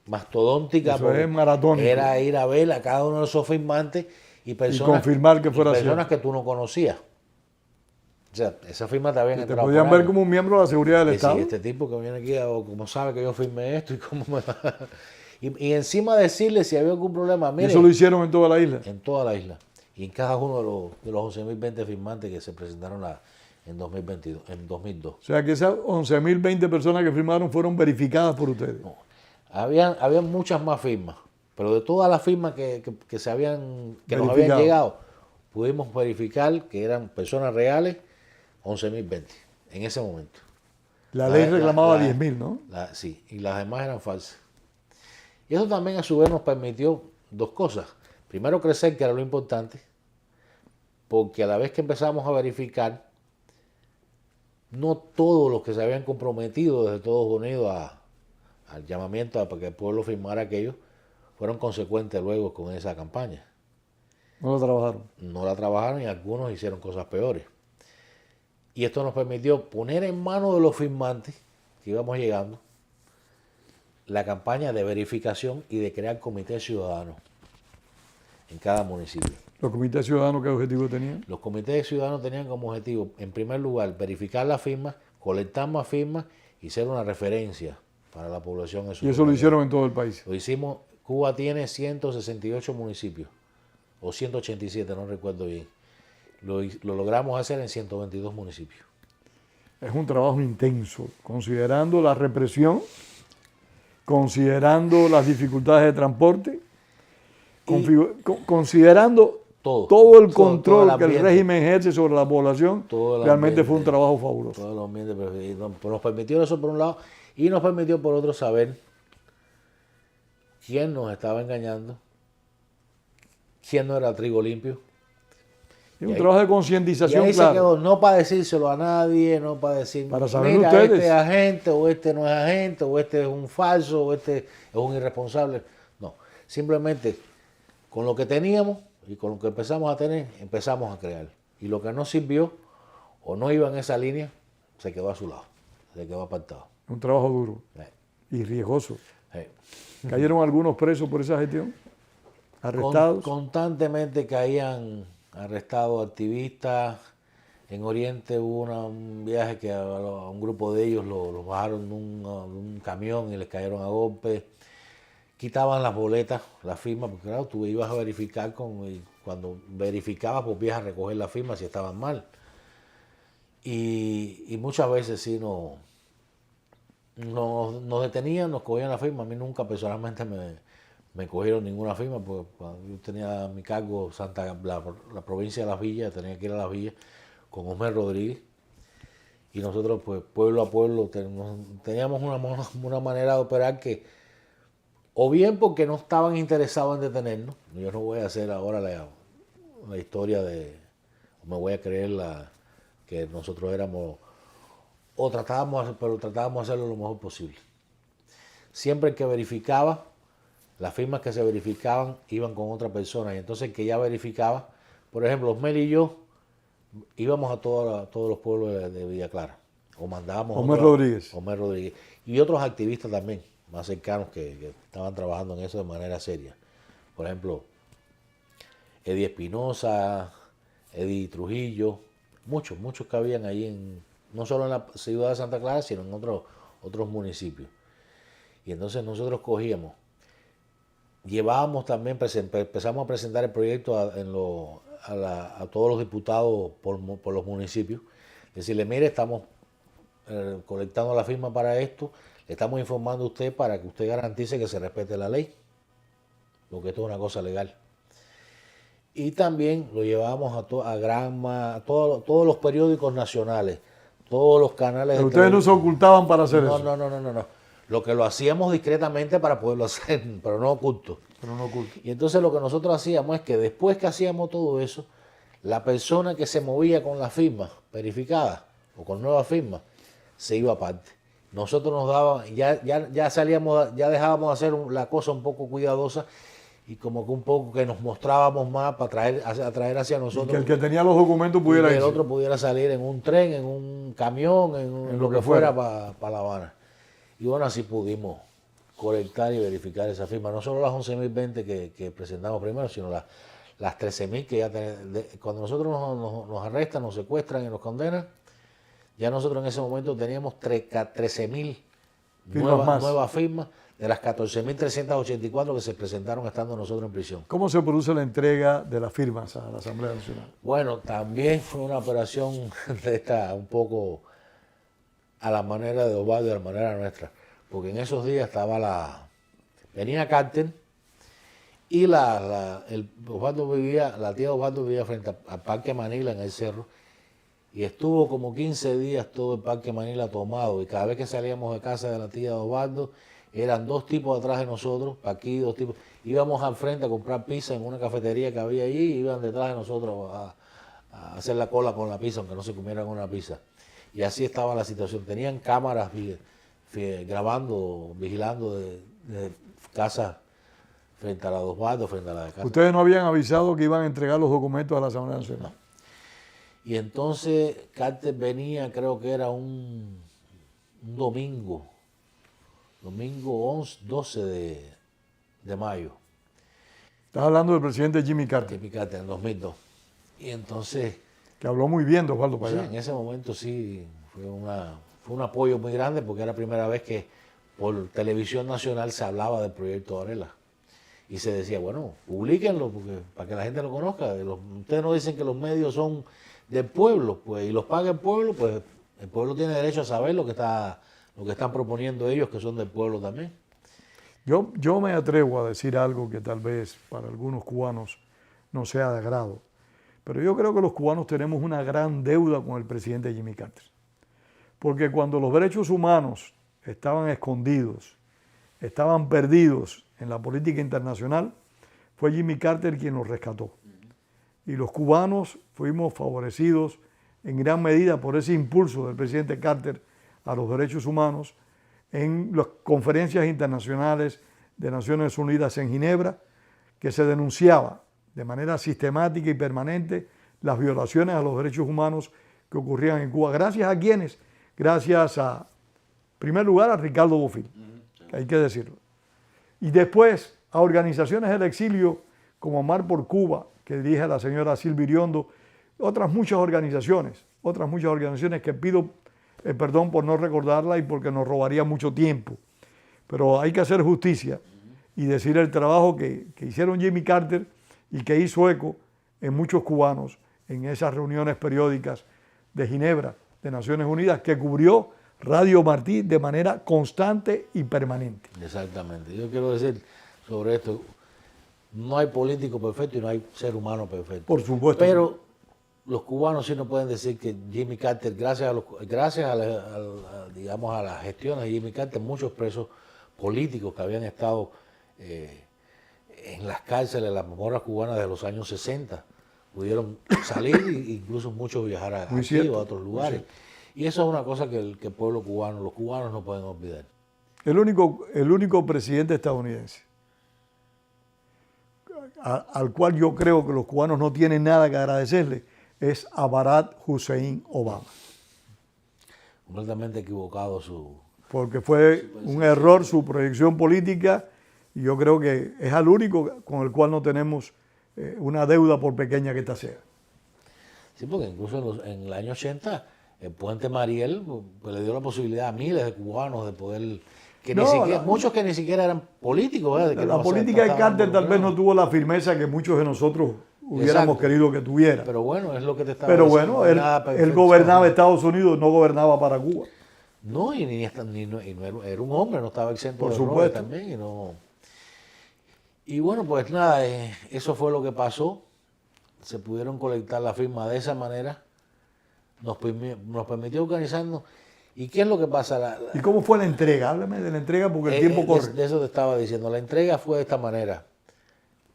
mastodóntica. Eso es maratónico. Era ir a ver a cada uno de esos firmantes y confirmar que fuera personas que tú no conocías. O sea, esa firma te habían entrado. Te podían ver como un miembro de la seguridad del Estado. Sí, este tipo que viene aquí, o como sabe que yo firmé esto y cómo me va. Y encima decirle si había algún problema. Mire, ¿eso lo hicieron en toda la isla? En toda la isla. Y en cada uno de los 11.020 firmantes que se presentaron en 2002. O sea, que esas 11.020 personas que firmaron fueron verificadas por ustedes. No. Habían muchas más firmas, pero de todas las firmas que nos habían llegado, pudimos verificar que eran personas reales 11.020 en ese momento. La ley reclamaba 10.000, ¿no? Sí, y las demás eran falsas. Y eso también a su vez nos permitió dos cosas. Primero, crecer, que era lo importante, porque a la vez que empezamos a verificar, no todos los que se habían comprometido desde Estados Unidos al llamamiento para que el pueblo firmara aquello, fueron consecuentes luego con esa campaña. No la trabajaron. No la trabajaron y algunos hicieron cosas peores. Y esto nos permitió poner en manos de los firmantes que íbamos llegando la campaña de verificación y de crear comités ciudadanos en cada municipio. ¿Los comités ciudadanos qué objetivo tenían? Los comités ciudadanos tenían como objetivo, en primer lugar, verificar las firmas, colectar más firmas y ser una referencia para la población. Y eso lo hicieron en todo el país. Lo hicimos. Cuba tiene 168 municipios, o 187, no recuerdo bien. Lo logramos hacer en 122 municipios. Es un trabajo intenso, considerando la represión, considerando las dificultades de transporte, considerando todo el control que el régimen ejerce sobre la población. Realmente fue un trabajo fabuloso. Todo el ambiente, nos permitió eso por un lado y nos permitió por otro saber quién nos estaba engañando, quién no era trigo limpio. Es un trabajo de concientización, claro. Se quedó, no para decírselo a nadie, no para decir, para saber mira, ustedes. este es agente, o este no es agente, o este es un falso, o este es un irresponsable. No, simplemente con lo que teníamos y con lo que empezamos a tener, empezamos a crear. Y lo que no sirvió o no iba en esa línea, se quedó a su lado, se quedó apartado. Un trabajo duro y riesgoso. Sí. ¿Cayeron algunos presos por esa gestión? ¿Arrestados? Constantemente caían arrestados activistas. En Oriente hubo un viaje que a un grupo de ellos los bajaron de un camión y les cayeron a golpes. Quitaban las boletas, las firmas, porque claro, tú ibas a verificar y cuando verificabas volvías a recoger las firmas si estaban mal. Y muchas veces sí nos detenían, nos cogían la firma. A mí nunca personalmente me cogieron ninguna firma, porque cuando yo tenía a mi cargo la provincia de Las Villas, tenía que ir a Las Villas con Osmer Rodríguez, y nosotros pues pueblo a pueblo teníamos una manera de operar que, o bien porque no estaban interesados en detenernos, yo no voy a hacer ahora la historia me voy a creer que nosotros éramos, pero tratábamos de hacerlo lo mejor posible. Siempre que verificaba, las firmas que se verificaban iban con otra persona, y entonces el que ya verificaba, por ejemplo, Osmer y yo íbamos a todos los pueblos de Villa Clara, o mandábamos Osmer Rodríguez y otros activistas también más cercanos que estaban trabajando en eso de manera seria. Por ejemplo, Eddie Espinosa, Eddie Trujillo, muchos que habían ahí no solo en la ciudad de Santa Clara, sino en otros municipios. Y entonces nosotros llevábamos también, empezamos a presentar el proyecto a todos los diputados por los municipios, decirle, mire, estamos colectando la firma para esto, le estamos informando a usted para que usted garantice que se respete la ley, porque esto es una cosa legal. Y también lo llevamos a Granma, a todos los periódicos nacionales, todos los canales. Pero ustedes no se ocultaban para hacer eso. No. Lo que lo hacíamos discretamente para poderlo hacer, pero no oculto. Y entonces lo que nosotros hacíamos es que después que hacíamos todo eso, la persona que se movía con la firma verificada o con nueva firma, se iba aparte. Nosotros nos dábamos, ya salíamos, ya dejábamos de hacer la cosa un poco cuidadosa y como que un poco que nos mostrábamos más para atraer hacia nosotros. Y que el que tenía los documentos pudiera ir. Que el otro pudiera salir en un tren, en un camión, en lo que fuera para La Habana. Y bueno, así pudimos colectar y verificar esa firma. No solo las 11.020 que presentamos primero, sino las 13.000 que ya tenemos. Cuando nosotros nos arrestan, nos secuestran y nos condenan, ya nosotros en ese momento teníamos 13.000 nuevas firmas de las 14.384 que se presentaron estando nosotros en prisión. ¿Cómo se produce la entrega de las firmas a la Asamblea Nacional? Bueno, también fue una operación de esta un poco a la manera de Osvaldo y a la manera nuestra, porque en esos días venía Carter y la tía Osvaldo vivía frente al Parque Manila en el cerro, y estuvo como 15 días todo el Parque Manila tomado, y cada vez que salíamos de casa de la tía Osvaldo, eran dos tipos atrás de nosotros, aquí dos tipos, íbamos al frente a comprar pizza en una cafetería que había allí, y iban detrás de nosotros a hacer la cola con la pizza, aunque no se comieran una pizza. Y así estaba la situación. Tenían cámaras grabando, vigilando de casas frente a la de Osvaldo, frente a la de casa. ¿Ustedes no habían avisado que iban a entregar los documentos a la Asamblea Nacional? No. Y entonces Carter venía, creo que era un domingo, domingo 12 de mayo. Estás hablando del presidente Jimmy Carter, Jimmy Carter, en 2002. Y entonces, que habló muy bien de Osvaldo sí, Payá. en ese momento sí fue un apoyo muy grande porque era la primera vez que por televisión nacional se hablaba del proyecto Varela. Y se decía, bueno, publíquenlo porque, para que la gente lo conozca. Ustedes no dicen que los medios son del pueblo, pues, y los paga el pueblo, pues el pueblo tiene derecho a saber lo que están proponiendo ellos, que son del pueblo también. Yo me atrevo a decir algo que tal vez para algunos cubanos no sea de agrado, pero yo creo que los cubanos tenemos una gran deuda con el presidente Jimmy Carter. Porque cuando los derechos humanos estaban escondidos, estaban perdidos en la política internacional, fue Jimmy Carter quien los rescató. Y los cubanos fuimos favorecidos en gran medida por ese impulso del presidente Carter a los derechos humanos en las conferencias internacionales de Naciones Unidas en Ginebra, que se denunciaba de manera sistemática y permanente las violaciones a los derechos humanos que ocurrían en Cuba. ¿Gracias a quiénes? Gracias a, en primer lugar, a Ricardo Bofill, que hay que decirlo. Y después a organizaciones del exilio como Mar por Cuba, que dirige la señora Silvia Iriondo, otras muchas organizaciones que pido perdón por no recordarla y porque nos robaría mucho tiempo. Pero hay que hacer justicia y decir el trabajo que hicieron Jimmy Carter y que hizo eco en muchos cubanos en esas reuniones periódicas de Ginebra, de Naciones Unidas, que cubrió Radio Martí de manera constante y permanente. Exactamente. Yo quiero decir sobre esto, no hay político perfecto y no hay ser humano perfecto. Por supuesto. Pero los cubanos sí no pueden decir que Jimmy Carter, gracias digamos, a las gestiones de Jimmy Carter, muchos presos políticos que habían estado en las cárceles, en las memorias cubanas de los años 60, pudieron salir e incluso muchos viajar aquí o a otros lugares. Y eso es una cosa que el pueblo cubano, los cubanos no pueden olvidar. El único presidente estadounidense al cual yo creo que los cubanos no tienen nada que agradecerle es a Barack Hussein Obama. Completamente equivocado porque fue un error su proyección política y yo creo que es el único con el cual no tenemos una deuda por pequeña que esta sea. Sí, porque incluso en el año 80 el puente Mariel pues, le dio la posibilidad a miles de cubanos de poder, muchos que ni siquiera eran políticos. La política de Carter tal vez no tuvo la firmeza que muchos de nosotros hubiéramos queriera que tuviera. Pero bueno, es lo que te estaba diciendo. Pero bueno, él gobernaba Estados Unidos, no gobernaba para Cuba. No, y no era un hombre, no estaba exento por de supuesto errores también. Y bueno, pues nada, eso fue lo que pasó. Se pudieron colectar la firma de esa manera. Nos permitió organizarnos. ¿Y qué es lo que pasa? ¿Y cómo fue la entrega? Háblame de la entrega porque el tiempo corre. De eso te estaba diciendo. La entrega fue de esta manera.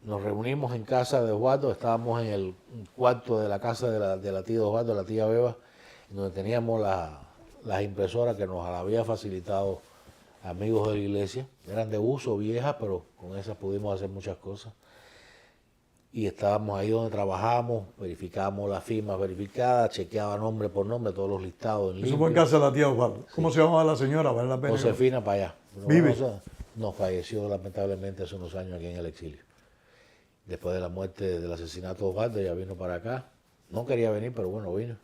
Nos reunimos en casa de Osvaldo, estábamos en el cuarto de la casa de la tía de Osvaldo, la tía Beba, donde teníamos las impresoras que nos había facilitado amigos de la iglesia. Eran de uso, viejas, pero con esas pudimos hacer muchas cosas. Y estábamos ahí donde trabajamos, verificábamos las firmas verificadas, chequeaba nombre por nombre todos los listados. Eso fue en casa de la tía Osvaldo. ¿Cómo se llamaba la señora? ¿Vale la pena? Josefina Payá. ¿Vive? Nos falleció lamentablemente hace unos años aquí en el exilio. Después de la muerte del asesinato de Osvaldo, ella vino para acá. No quería venir, pero bueno, vino.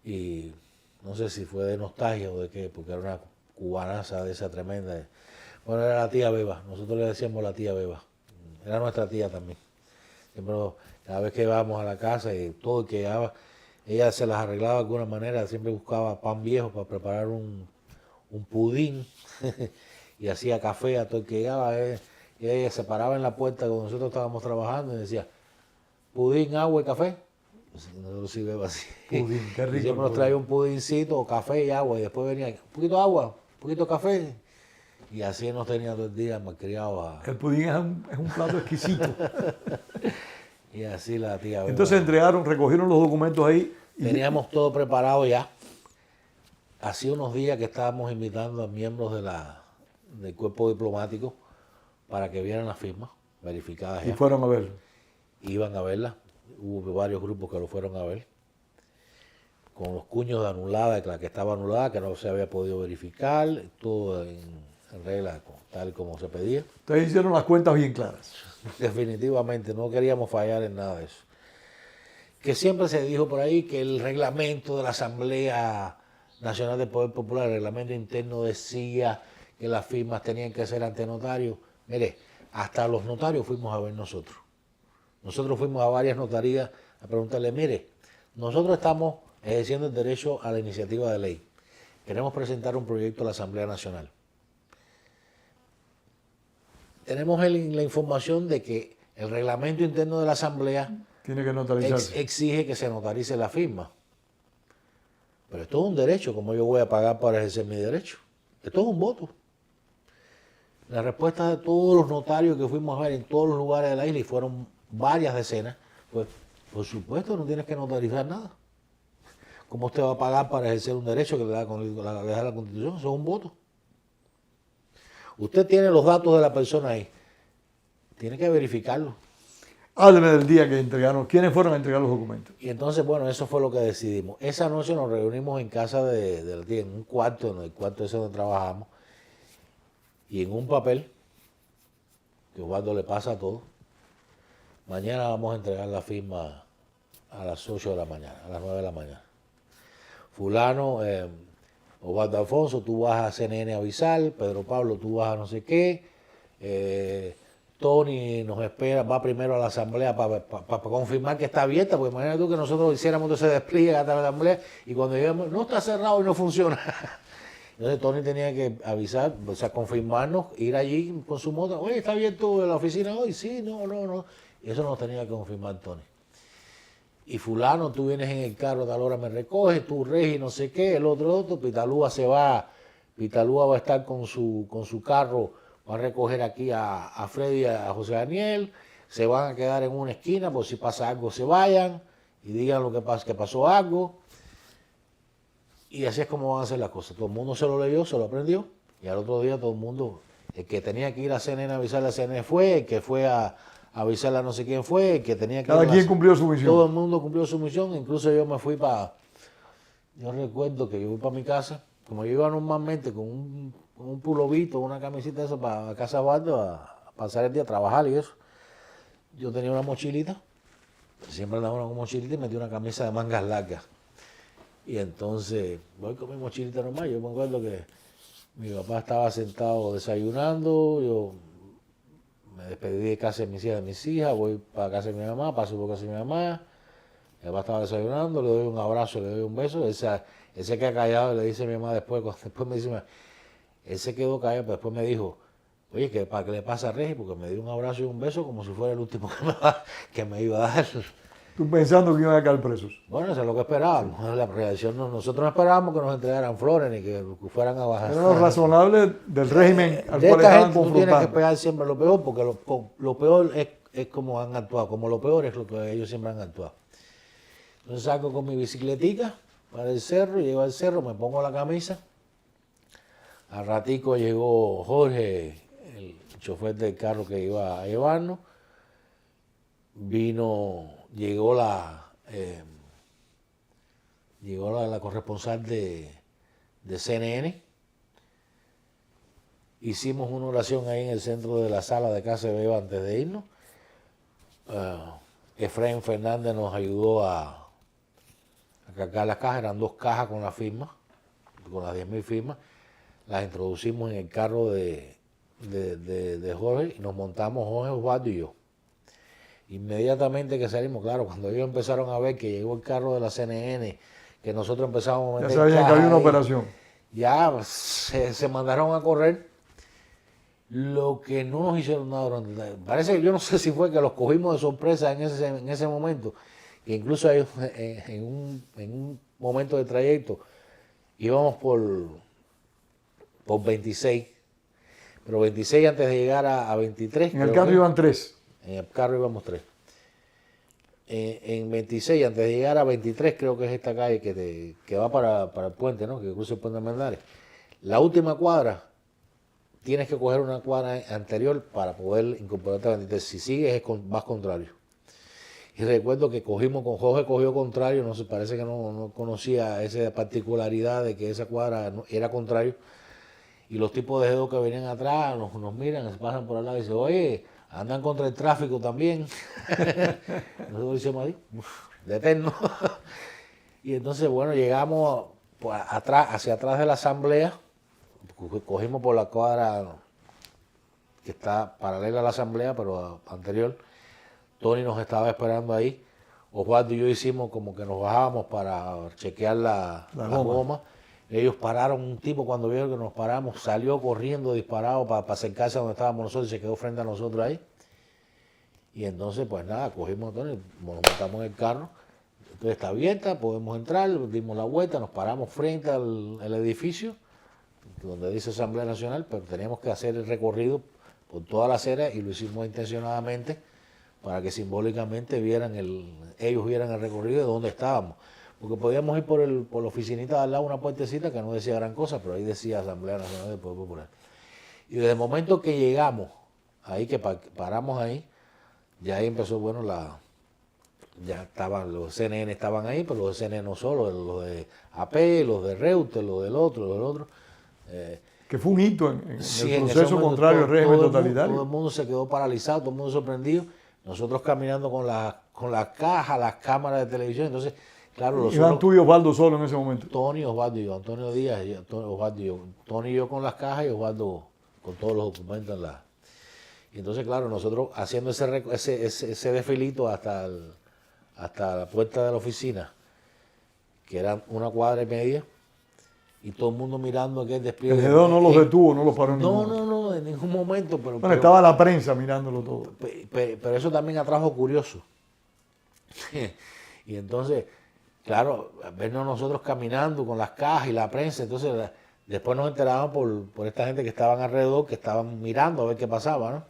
Y no sé si fue de nostalgia o de qué, porque era una cubanaza de esa tremenda. Bueno, era la tía Beba. Nosotros le decíamos la tía Beba. Era nuestra tía también. Siempre, cada vez que íbamos a la casa y todo el que llegaba, ella se las arreglaba de alguna manera. Siempre buscaba pan viejo para preparar un pudín y hacía café a todo el que llegaba. Y ella se paraba en la puerta cuando nosotros estábamos trabajando y decía, pudín, agua y café. Nosotros sí bebemos así. Pudín, qué rico. Y siempre nos traía un pudincito, café y agua. Y después venía, un poquito de agua, un poquito de café. Y así nos tenía todo el día malcriados. El pudín es un plato exquisito. Y así la tía Beba. Entonces recogieron los documentos ahí. Teníamos todo preparado ya. Hacía unos días que estábamos invitando a miembros del cuerpo diplomático para que vieran las firmas verificadas ya. Y fueron a verlo. Iban a verlas. Hubo varios grupos que lo fueron a ver. Con los cuños de anulada, la que estaba anulada, que no se había podido verificar, todo en regla, tal como se pedía. Ustedes hicieron las cuentas bien claras. Definitivamente, no queríamos fallar en nada de eso. Que siempre se dijo por ahí que el reglamento de la Asamblea Nacional del Poder Popular, el reglamento interno decía que las firmas tenían que ser ante notarios. Mire, hasta los notarios fuimos a ver nosotros. Nosotros fuimos a varias notarías a preguntarle, mire, nosotros estamos ejerciendo el derecho a la iniciativa de ley. Queremos presentar un proyecto a la Asamblea Nacional. Tenemos la información de que el reglamento interno de la Asamblea Tiene que notarizarse. exige que se notarice la firma. Pero esto es un derecho, como yo voy a pagar para ejercer mi derecho. Esto es un voto. La respuesta de todos los notarios que fuimos a ver en todos los lugares de la isla, y fueron varias decenas, pues por supuesto no tienes que notarizar nada. ¿Cómo usted va a pagar para ejercer un derecho que le da la Constitución? Eso es un voto. Usted tiene los datos de la persona ahí. Tiene que verificarlo. Hábleme del día que entregaron. ¿Quiénes fueron a entregar los documentos? Y entonces, bueno, eso fue lo que decidimos. Esa noche nos reunimos en casa de la tía, en un cuarto, en el cuarto ese donde trabajamos, y en un papel, que Osvaldo le pasa a todo, mañana vamos a entregar la firma a las 8 de la mañana, a las 9 de la mañana. Fulano, Osvaldo Alfonso, tú vas a CNN a avisar, Pedro Pablo, tú vas a no sé qué, Tony nos espera, va primero a la asamblea para confirmar que está abierta, porque imagínate tú que nosotros hiciéramos todo ese despliegue hasta la asamblea y cuando llegamos, no está cerrado y no funciona. Entonces Tony tenía que avisar, o sea, confirmarnos, ir allí con su moto, oye, ¿está abierto la oficina hoy? Sí, no. Y eso nos tenía que confirmar Tony. Y fulano, tú vienes en el carro, a tal hora me recoges, tú Regi, no sé qué, el otro, Pitalúa se va, Pitalúa va a estar con su carro, va a recoger aquí a Freddy y a José Daniel, se van a quedar en una esquina, por si pasa algo se vayan y digan lo que pasa, que pasó algo. Y así es como van a hacer las cosas. Todo el mundo se lo leyó, se lo aprendió, y al otro día todo el mundo, el que tenía que ir a CNN a avisarle a CNN fue, el que fue a avisarle a no sé quién fue, el que tenía que Cada quien cumplió su misión. Todo el mundo cumplió su misión, incluso yo me fui yo recuerdo que yo fui para mi casa, como yo iba normalmente con un pulovito, una camisita de eso para casa de Osvaldo a pasar el día a trabajar y eso. Yo tenía una mochilita, siempre andaba con mochilita y metí una camisa de mangas largas. Y entonces voy con mi mochilita normal. Yo me acuerdo que mi papá estaba sentado desayunando, yo me despedí de casa de mis hijas, voy para casa de mi mamá, paso por casa de mi mamá, mi papá estaba desayunando, le doy un abrazo, le doy un beso, él se queda callado y le dice a mi mamá después me dice, él se quedó callado, pero después me dijo, oye, ¿para qué le pasa a Regi? Porque me dio un abrazo y un beso como si fuera el último que me iba a dar. Tú pensando que iban a caer presos. Bueno, eso es lo que esperábamos. La reacción, nosotros no esperábamos que nos entregaran flores ni que fueran a bajar. Era lo razonable del régimen al de cual esta estaban gente tú tienes que confrontando. esperar siempre lo peor, porque lo peor es como han actuado, como lo peor es lo que ellos siempre han actuado. Entonces salgo con mi bicicletica para el cerro, llego al cerro, me pongo la camisa. Al ratico llegó Jorge, el chofer del carro que iba a llevarnos. Llegó la corresponsal de CNN. Hicimos una oración ahí en el centro de la sala de casa de Beba antes de irnos. Efraín Fernández nos ayudó a cargar las cajas, eran 2 cajas con las firmas, con las 10.000 firmas. Las introducimos en el carro de Jorge y nos montamos Jorge, Osvaldo y yo. Inmediatamente que salimos, claro, cuando ellos empezaron a ver que llegó el carro de la CNN, que nosotros empezamos a Ya meter sabían que había una ahí, operación. ya se mandaron a correr. Lo que no nos hicieron nada durante parece que yo no sé si fue que los cogimos de sorpresa en ese momento, que incluso ellos, en un momento de trayecto íbamos por 26, pero 26 antes de llegar a 23. En el carro iban 3. En el carro íbamos 3. En 26, antes de llegar a 23, creo que es esta calle que va para el puente, ¿no? Que cruza el puente de Almendares. La última cuadra, tienes que coger una cuadra anterior para poder incorporarte a 23. Si sigues, vas contrario. Y recuerdo que Jorge cogió contrario, no sé, parece que no conocía esa particularidad de que esa cuadra era contrario. y los tipos de G2 que venían atrás nos miran, se pasan por al lado y dicen, oye, andan contra el tráfico también. Nosotros decimos ahí, de eterno. Y entonces, bueno, llegamos pues, hacia atrás de la asamblea, cogimos por la cuadra que está paralela a la asamblea, pero anterior. Tony nos estaba esperando ahí. Osvaldo y yo hicimos como que nos bajábamos para chequear la goma. Ellos pararon, un tipo cuando vieron que nos paramos, salió corriendo disparado para acercarse a donde estábamos nosotros y se quedó frente a nosotros ahí. Y entonces, pues nada, cogimos a Tony, nos montamos en el carro. Entonces está abierta, podemos entrar, dimos la vuelta, nos paramos frente al edificio, donde dice Asamblea Nacional, pero teníamos que hacer el recorrido por toda la acera y lo hicimos intencionadamente para que simbólicamente ellos vieran el recorrido de dónde estábamos. Porque podíamos ir por la oficinita de al lado, una puertecita que no decía gran cosa, pero ahí decía Asamblea Nacional del Poder Popular. Y desde el momento que llegamos, ahí que paramos ahí, ya ahí empezó, bueno, ya estaban, los CNN estaban ahí, pero los CNN no solo, los de AP, los de Reuters, los del otro. Que fue un hito en Sí, el en ese proceso momento contrario al régimen totalitario. Todo el mundo se quedó paralizado, todo el mundo sorprendido. Nosotros caminando con la caja, las cámaras de televisión. Entonces, claro, Iván, tú y Osvaldo solo en ese momento. Tony, Osvaldo y yo, Antonio Díaz, Osvaldo y yo. Tony y yo con las cajas y Osvaldo con todos los documentos. Y entonces, claro, nosotros haciendo ese desfilito hasta la puerta de la oficina, que era una cuadra y media, y todo el mundo mirando aquel despliegue. El G2 no los detuvo, no los paró en ningún momento. No, en ningún momento. Bueno, estaba la prensa mirándolo todo. Pero eso también atrajo curiosos. Y entonces, claro, vernos nosotros caminando con las cajas y la prensa, entonces después nos enterábamos por esta gente que estaban alrededor, que estaban mirando a ver qué pasaba, ¿no?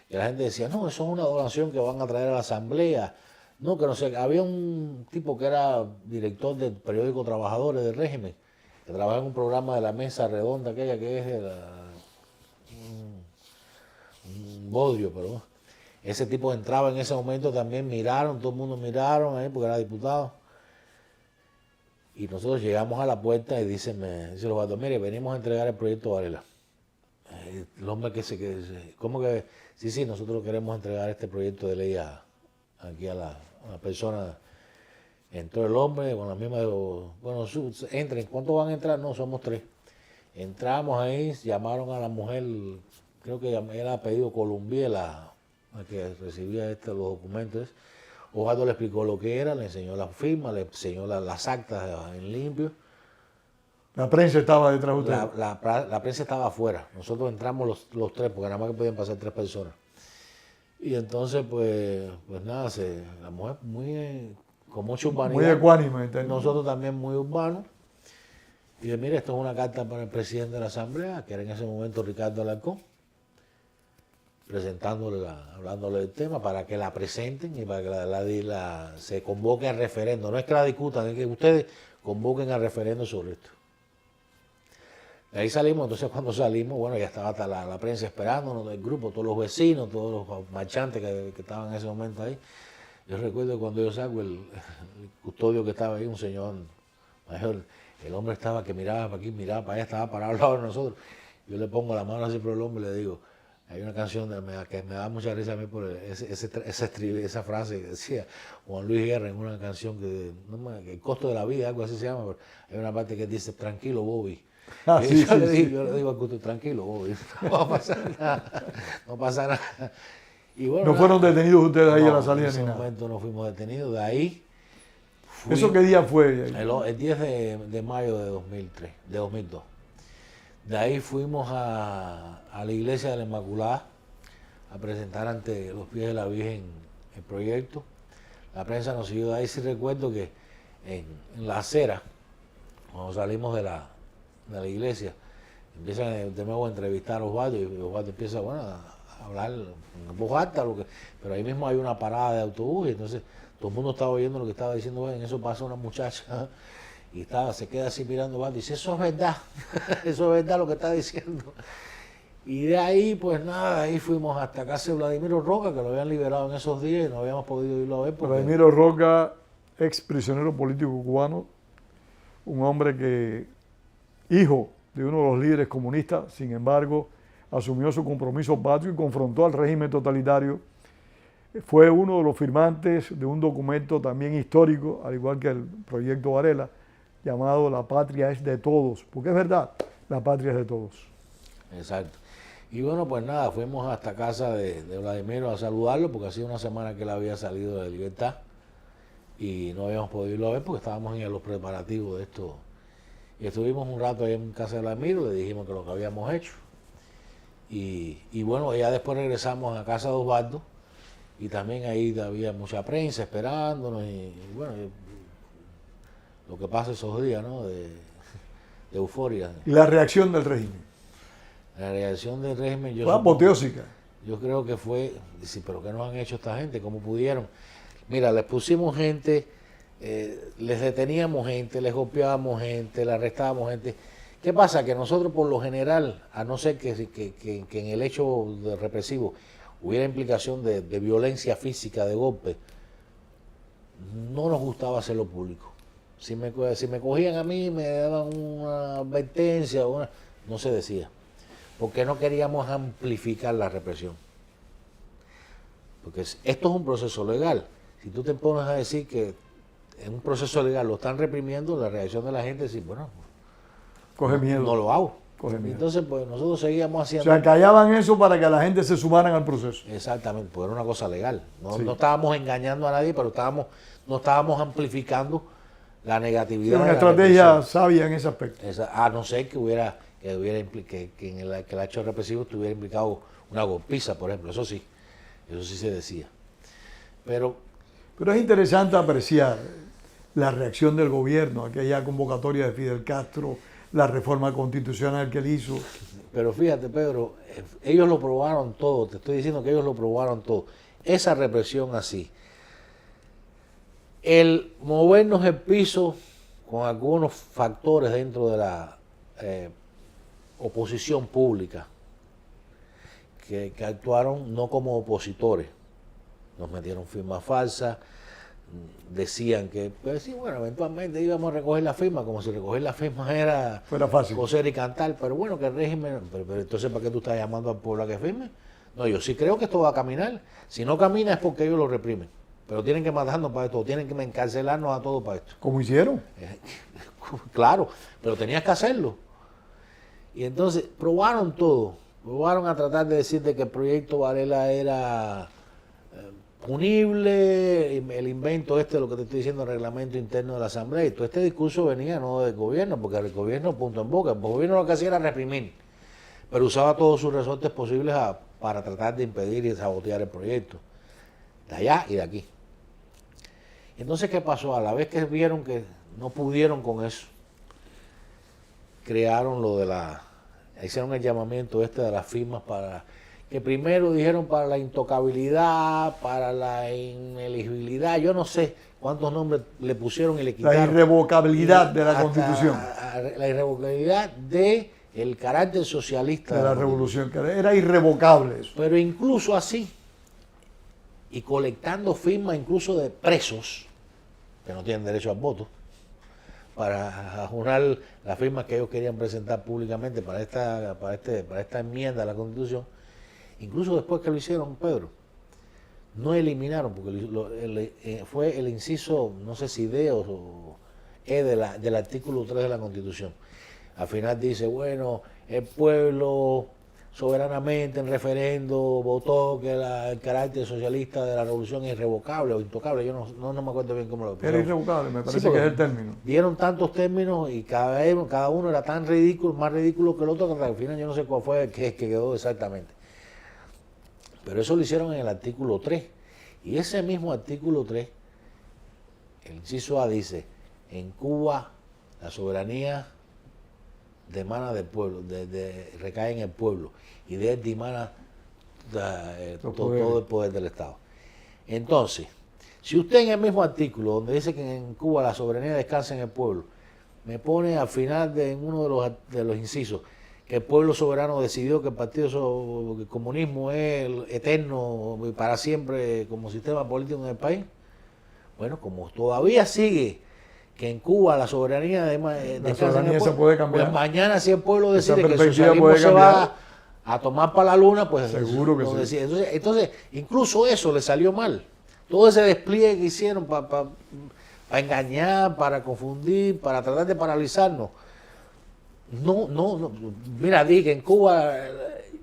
Y la gente decía, no, eso es una donación que van a traer a la asamblea. No, que no sé, había un tipo que era director del periódico Trabajadores del Régimen, que trabajaba en un programa de la mesa redonda, aquella que es un bodrio, pero ese tipo entraba en ese momento también, miraron, todo el mundo miraron ahí porque era diputado. Y nosotros llegamos a la puerta y dice los vatos, mire, venimos a entregar el proyecto Varela. El hombre ¿cómo que? Sí, nosotros queremos entregar este proyecto de ley aquí a la persona. Entró el hombre con la misma, bueno, entren, ¿cuántos van a entrar? No, somos 3. Entramos ahí, llamaron a la mujer, creo que era apellido Columbier, la que recibía los documentos. Osvaldo le explicó lo que era, le enseñó la firma, le enseñó las actas en limpio. La prensa estaba detrás de ustedes. La prensa estaba afuera. Nosotros entramos los 3, porque nada más que podían pasar 3 personas. Y entonces, pues nada, la mujer con mucha urbanidad. Muy ecuánime. Nosotros también muy urbanos. Y dije, mire, esto es una carta para el presidente de la Asamblea, que era en ese momento Ricardo Alarcón, hablándole del tema, para que la presenten y para que se convoque al referendo. No es que la discutan, es que ustedes convoquen al referendo sobre esto. De ahí salimos, entonces cuando salimos, bueno, ya estaba hasta la prensa esperándonos del grupo, todos los vecinos, todos los marchantes que estaban en ese momento ahí. Yo recuerdo cuando yo salgo, el custodio que estaba ahí, un señor mayor, el hombre estaba que miraba para aquí, miraba para allá, estaba parado al lado de nosotros. Yo le pongo la mano así por el hombre y le digo, hay una canción que me da mucha risa a mí por esa frase que decía Juan Luis Guerra en una canción que el costo de la vida, algo así se llama, pero hay una parte que dice, tranquilo Bobby. Yo le digo al custodio, tranquilo Bobby, no va a pasar nada, no pasa nada. Y bueno, no fueron detenidos ustedes ahí a la salida ni nada. En ese momento no fuimos detenidos, de ahí. ¿Eso qué día fue? El 10 de mayo de 2002. De ahí fuimos a la iglesia de la Inmaculada a presentar ante los pies de la Virgen el proyecto. La prensa nos siguió de ahí. Sí recuerdo que en la acera, cuando salimos de la iglesia, empiezan de nuevo a entrevistar a Osvaldo y Osvaldo empieza a hablar en voz alta, pero ahí mismo hay una parada de autobús y entonces todo el mundo estaba oyendo lo que estaba diciendo. En eso pasa una muchacha y se queda así mirando a Osvaldo y dice, eso es verdad, eso es verdad lo que está diciendo. Y de ahí, pues nada, ahí fuimos hasta casa de Vladimiro Roca, que lo habían liberado en esos días y no habíamos podido irlo a ver. Vladimiro Roca, ex prisionero político cubano, un hombre hijo de uno de los líderes comunistas. Sin embargo, asumió su compromiso patrio y confrontó al régimen totalitario. Fue uno de los firmantes de un documento también histórico, al igual que el proyecto Varela, llamado La Patria es de Todos, porque es verdad, la patria es de todos. Exacto. Y bueno, pues nada, fuimos hasta casa de Vladimiro a saludarlo, porque hacía una semana que él había salido de libertad y no habíamos podido irlo a ver porque estábamos en los preparativos de esto. Y estuvimos un rato ahí en casa de Vladimiro, le dijimos que lo que habíamos hecho. Y bueno, ya después regresamos a casa de Osvaldo y también ahí había mucha prensa esperándonos y bueno, lo que pasa esos días, ¿no? De euforia. Y la reacción del régimen. La reacción del régimen, Fue apoteósica. Yo creo que fue, sí, pero ¿qué nos han hecho esta gente? ¿Cómo pudieron? Mira, les pusimos gente, les deteníamos gente, les golpeábamos gente, les arrestábamos gente. ¿Qué pasa? Que nosotros por lo general, a no ser que en el hecho represivo hubiera implicación de violencia física, de golpe, no nos gustaba hacerlo público. Si me cogían a mí, me daban una advertencia, no se decía, porque no queríamos amplificar la represión. Porque esto es un proceso legal. Si tú te pones a decir que en un proceso legal lo están reprimiendo, la reacción de la gente es decir, bueno, coge miedo. No lo hago. Coge miedo. Entonces, pues nosotros seguíamos haciendo. O sea, callaban eso para que la gente se sumaran al proceso. Exactamente, porque era una cosa legal. No, Sí. no estábamos engañando a nadie, pero no estábamos amplificando la negatividad. Era una de la estrategia represión. sabia en ese aspecto. A no ser que en el hecho represivo estuviera implicado una golpiza, por ejemplo. Eso sí se decía. Pero es interesante apreciar la reacción del gobierno, aquella convocatoria de Fidel Castro, la reforma constitucional que él hizo. Pero fíjate, Pedro, ellos lo probaron todo, te estoy diciendo que ellos lo probaron todo. Esa represión así, el movernos el piso con algunos factores dentro de la oposición pública, que actuaron no como opositores, nos metieron firmas falsas, decían que, pues sí, bueno, eventualmente íbamos a recoger la firma, como si recoger la firma Fuera fácil. coser y cantar, pero bueno, que el régimen, pero entonces ¿para qué tú estás llamando al pueblo a que firme? No, yo sí creo que esto va a caminar. Si no camina es porque ellos lo reprimen, pero tienen que matarnos para esto, tienen que encarcelarnos a todos para esto. ¿Cómo hicieron? Claro, pero tenías que hacerlo. Y entonces probaron todo, probaron a tratar de decirte que el proyecto Varela era punible, el invento lo que te estoy diciendo, el reglamento interno de la Asamblea, y todo este discurso venía no del gobierno, porque el gobierno punto en boca, el gobierno lo que hacía era reprimir, pero usaba todos sus resortes posibles para tratar de impedir y sabotear el proyecto, de allá y de aquí. Entonces, ¿qué pasó? A la vez que vieron que no pudieron con eso, crearon hicieron el llamamiento de las firmas para que primero dijeron para la intocabilidad, para la ineligibilidad, yo no sé cuántos nombres le pusieron y le quitaron. La irrevocabilidad de la Constitución. La irrevocabilidad del carácter socialista de la revolución, que era irrevocable eso. Pero incluso así, y colectando firmas incluso de presos, que no tienen derecho al voto, para ajunar las firmas que ellos querían presentar públicamente para esta enmienda a la Constitución. Incluso después que lo hicieron, Pedro, no eliminaron, porque fue el inciso, no sé si D o E del artículo 3 de la Constitución. Al final dice, bueno, el pueblo soberanamente en referendo votó que el carácter socialista de la revolución es irrevocable o intocable. Yo no me acuerdo bien cómo lo Era irrevocable, me parece sí, que es el término. Dieron tantos términos y cada uno era tan ridículo, más ridículo que el otro, que al final yo no sé cuál fue el que quedó exactamente. Pero eso lo hicieron en el artículo 3. Y ese mismo artículo 3, el inciso A dice, en Cuba la soberanía demana del pueblo, recae en el pueblo, y de él dimana todo el poder del Estado. Entonces, si usted en el mismo artículo, donde dice que en Cuba la soberanía descansa en el pueblo, me pone al final en uno de los incisos, que el pueblo soberano decidió que el comunismo es eterno y para siempre como sistema político en el país, bueno, como todavía sigue que en Cuba la soberanía descansa en soberanía el se pueblo. puede cambiar. Pues mañana si el pueblo Esa decide que el perspectiva socialismo puede se cambiar. va a tomar para la luna, pues Seguro que lo sí. decide. Entonces, incluso eso le salió mal. Todo ese despliegue que hicieron para engañar, para confundir, para tratar de paralizarnos. No. Mira, dije que en Cuba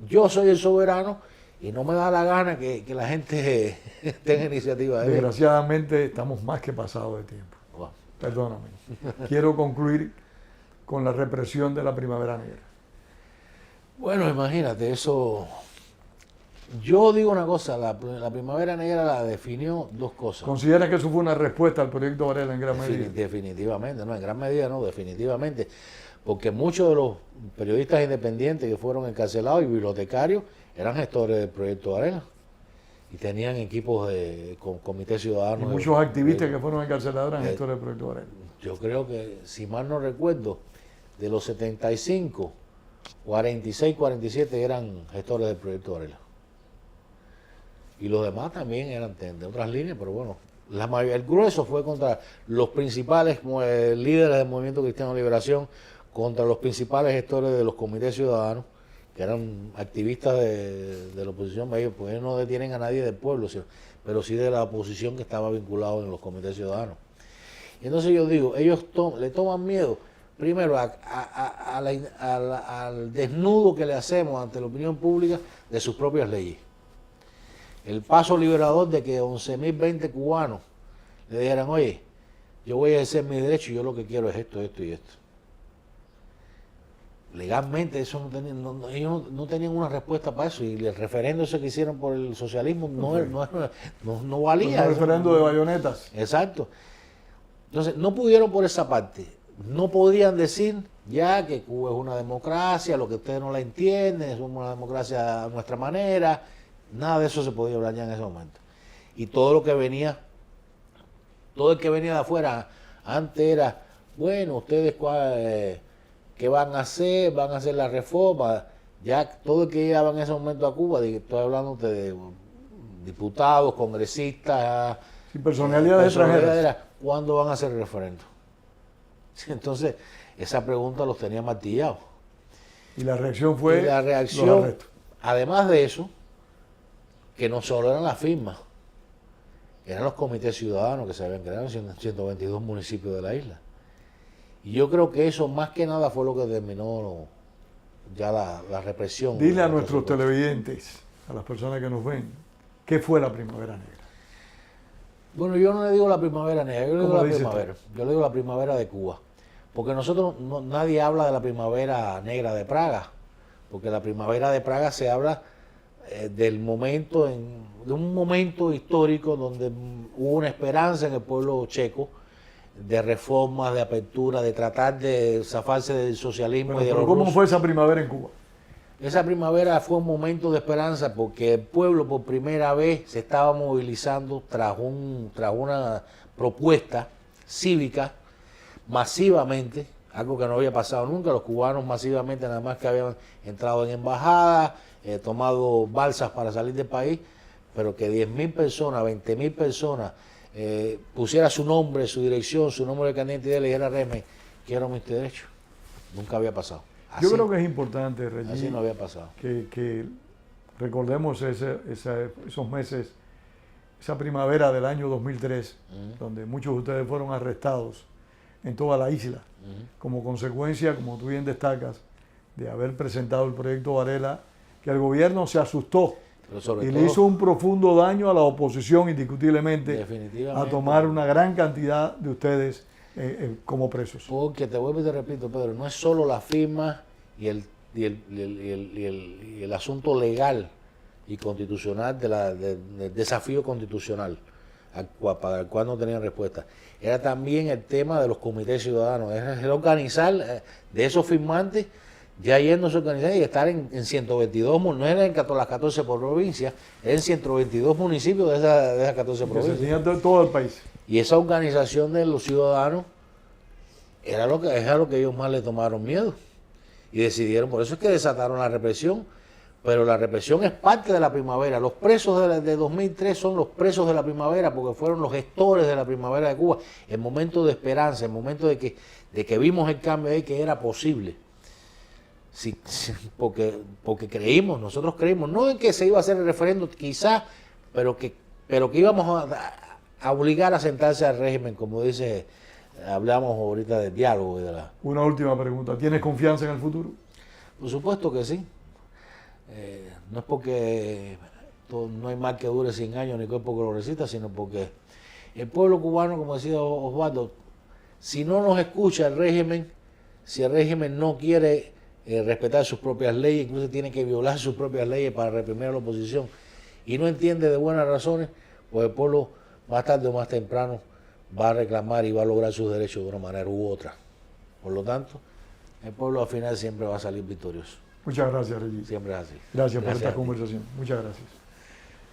yo soy el soberano y no me da la gana que la gente tenga iniciativa de ver. Desgraciadamente estamos más que pasados de tiempo. Bueno, Perdóname. Quiero concluir con la represión de la Primavera Negra. Bueno, imagínate, eso. Yo digo una cosa, la Primavera Negra la definió dos cosas. ¿Considera que eso fue una respuesta al proyecto Varela en gran medida? Definitivamente, no, en gran medida no, definitivamente. Porque muchos de los periodistas independientes que fueron encarcelados y bibliotecarios eran gestores del proyecto Varela. Y tenían equipos con comité Y ciudadano. muchos activistas que fueron encarcelados eran gestores del proyecto Varela. Yo creo que, si mal no recuerdo, de los 75, 46, 47 eran gestores del proyecto Varela. Y los demás también eran de otras líneas, pero bueno, el grueso fue contra los principales líderes del Movimiento Cristiano de Liberación, contra los principales gestores de los comités ciudadanos, que eran activistas de la oposición, pues ellos no detienen a nadie del pueblo, pero sí de la oposición que estaba vinculado en los comités ciudadanos. Y entonces yo digo, ellos le toman miedo, primero, al desnudo que le hacemos ante la opinión pública de sus propias leyes. El paso liberador de que 11.020 cubanos le dijeran, oye, yo voy a ejercer mi derecho y yo lo que quiero es esto, esto y esto. Legalmente eso ellos no tenían una respuesta para eso, y el referendo ese que hicieron por el socialismo no valía. Un referendo de bayonetas. Exacto. Entonces, no pudieron por esa parte. No podían decir ya que Cuba es una democracia, lo que ustedes no la entienden, es una democracia a nuestra manera. Nada de eso se podía hablar ya en ese momento. Y todo lo que venía, todo el que venía de afuera, antes era, bueno, ustedes ¿qué van a hacer? Van a hacer la reforma. Ya todo el que llegaba en ese momento a Cuba, estoy hablando de diputados, congresistas, Sin personalidades extranjeras. ¿Cuándo van a hacer el referendo? Entonces, esa pregunta los tenía martillados. Y la reacción fue Y la los reacción, arrestos. además de eso, que no solo eran las firmas, eran los comités ciudadanos que se habían creado en 122 municipios de la isla. Y yo creo que eso más que nada fue lo que terminó ya la represión. Dile a nuestros televidentes, a las personas que nos ven, ¿qué fue la Primavera Negra? Bueno, yo no le digo la Primavera Negra, yo le digo ¿Cómo la le dices primavera. Yo le digo la Primavera de Cuba. Porque nosotros, nadie habla de la Primavera Negra de Praga. Porque la Primavera de Praga se habla del momento, de un momento histórico donde hubo una esperanza en el pueblo checo de reformas, de apertura, de tratar de zafarse del socialismo. Bueno, y de pero los ¿cómo rusos. fue esa primavera en Cuba? Esa primavera fue un momento de esperanza porque el pueblo por primera vez se estaba movilizando tras una propuesta cívica masivamente, algo que no había pasado nunca. Los cubanos masivamente, nada más que habían entrado en embajadas, tomado balsas para salir del país, pero que 10.000 personas, 20.000 personas pusiera su nombre, su dirección, su número de candidato y le dijera, Reme, quiero mis derechos. Nunca había pasado. Yo creo que es importante, Reggie, así no había pasado. que recordemos esos meses, esa primavera del año 2003, donde muchos de ustedes fueron arrestados en toda la isla, como consecuencia, como tú bien destacas, de haber presentado el proyecto Varela, que el gobierno se asustó y le hizo un profundo daño a la oposición, indiscutiblemente, a tomar una gran cantidad de ustedes como presos. Porque te vuelvo y te repito, Pedro, no es solo la firma y el asunto legal y constitucional del desafío constitucional para el cual no tenían respuesta. Era también el tema de los comités ciudadanos, era organizar de esos firmantes, ya yéndose a organizar y estar en 122, no era en las 14 provincias, era en 122 municipios de esas 14 provincias. Se tenía de todo el país. Y esa organización de los ciudadanos era lo que ellos más le tomaron miedo. Y decidieron, por eso es que desataron la represión, Pero la represión es parte de la primavera. Los presos de 2003 son los presos de la primavera porque fueron los gestores de la primavera de Cuba. El momento de esperanza, el momento de que vimos el cambio ahí, que era posible. Porque nosotros creímos, no en que se iba a hacer el referéndum quizás, pero que íbamos a obligar a sentarse al régimen, como dice, hablamos ahorita del diálogo. Una última pregunta, ¿tienes confianza en el futuro? Por supuesto que sí. No es porque no hay mal que dure 100 años ni cuerpo que lo resista, sino porque el pueblo cubano, como decía Osvaldo, si no nos escucha el régimen, si el régimen no quiere respetar sus propias leyes, incluso tiene que violar sus propias leyes para reprimir a la oposición, y no entiende de buenas razones, pues el pueblo más tarde o más temprano va a reclamar y va a lograr sus derechos de una manera u otra. Por lo tanto, el pueblo al final siempre va a salir victorioso. Muchas gracias, Regis. Siempre es así. Gracias por esta conversación. Muchas gracias.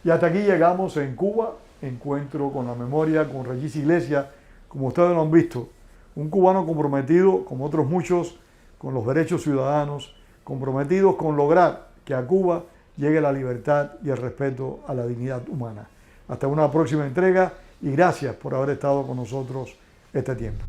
Y hasta aquí llegamos en Cuba, encuentro con la memoria, con Regis Iglesias. Como ustedes lo han visto, un cubano comprometido, como otros muchos, con los derechos ciudadanos, comprometidos con lograr que a Cuba llegue la libertad y el respeto a la dignidad humana. Hasta una próxima entrega y gracias por haber estado con nosotros este tiempo.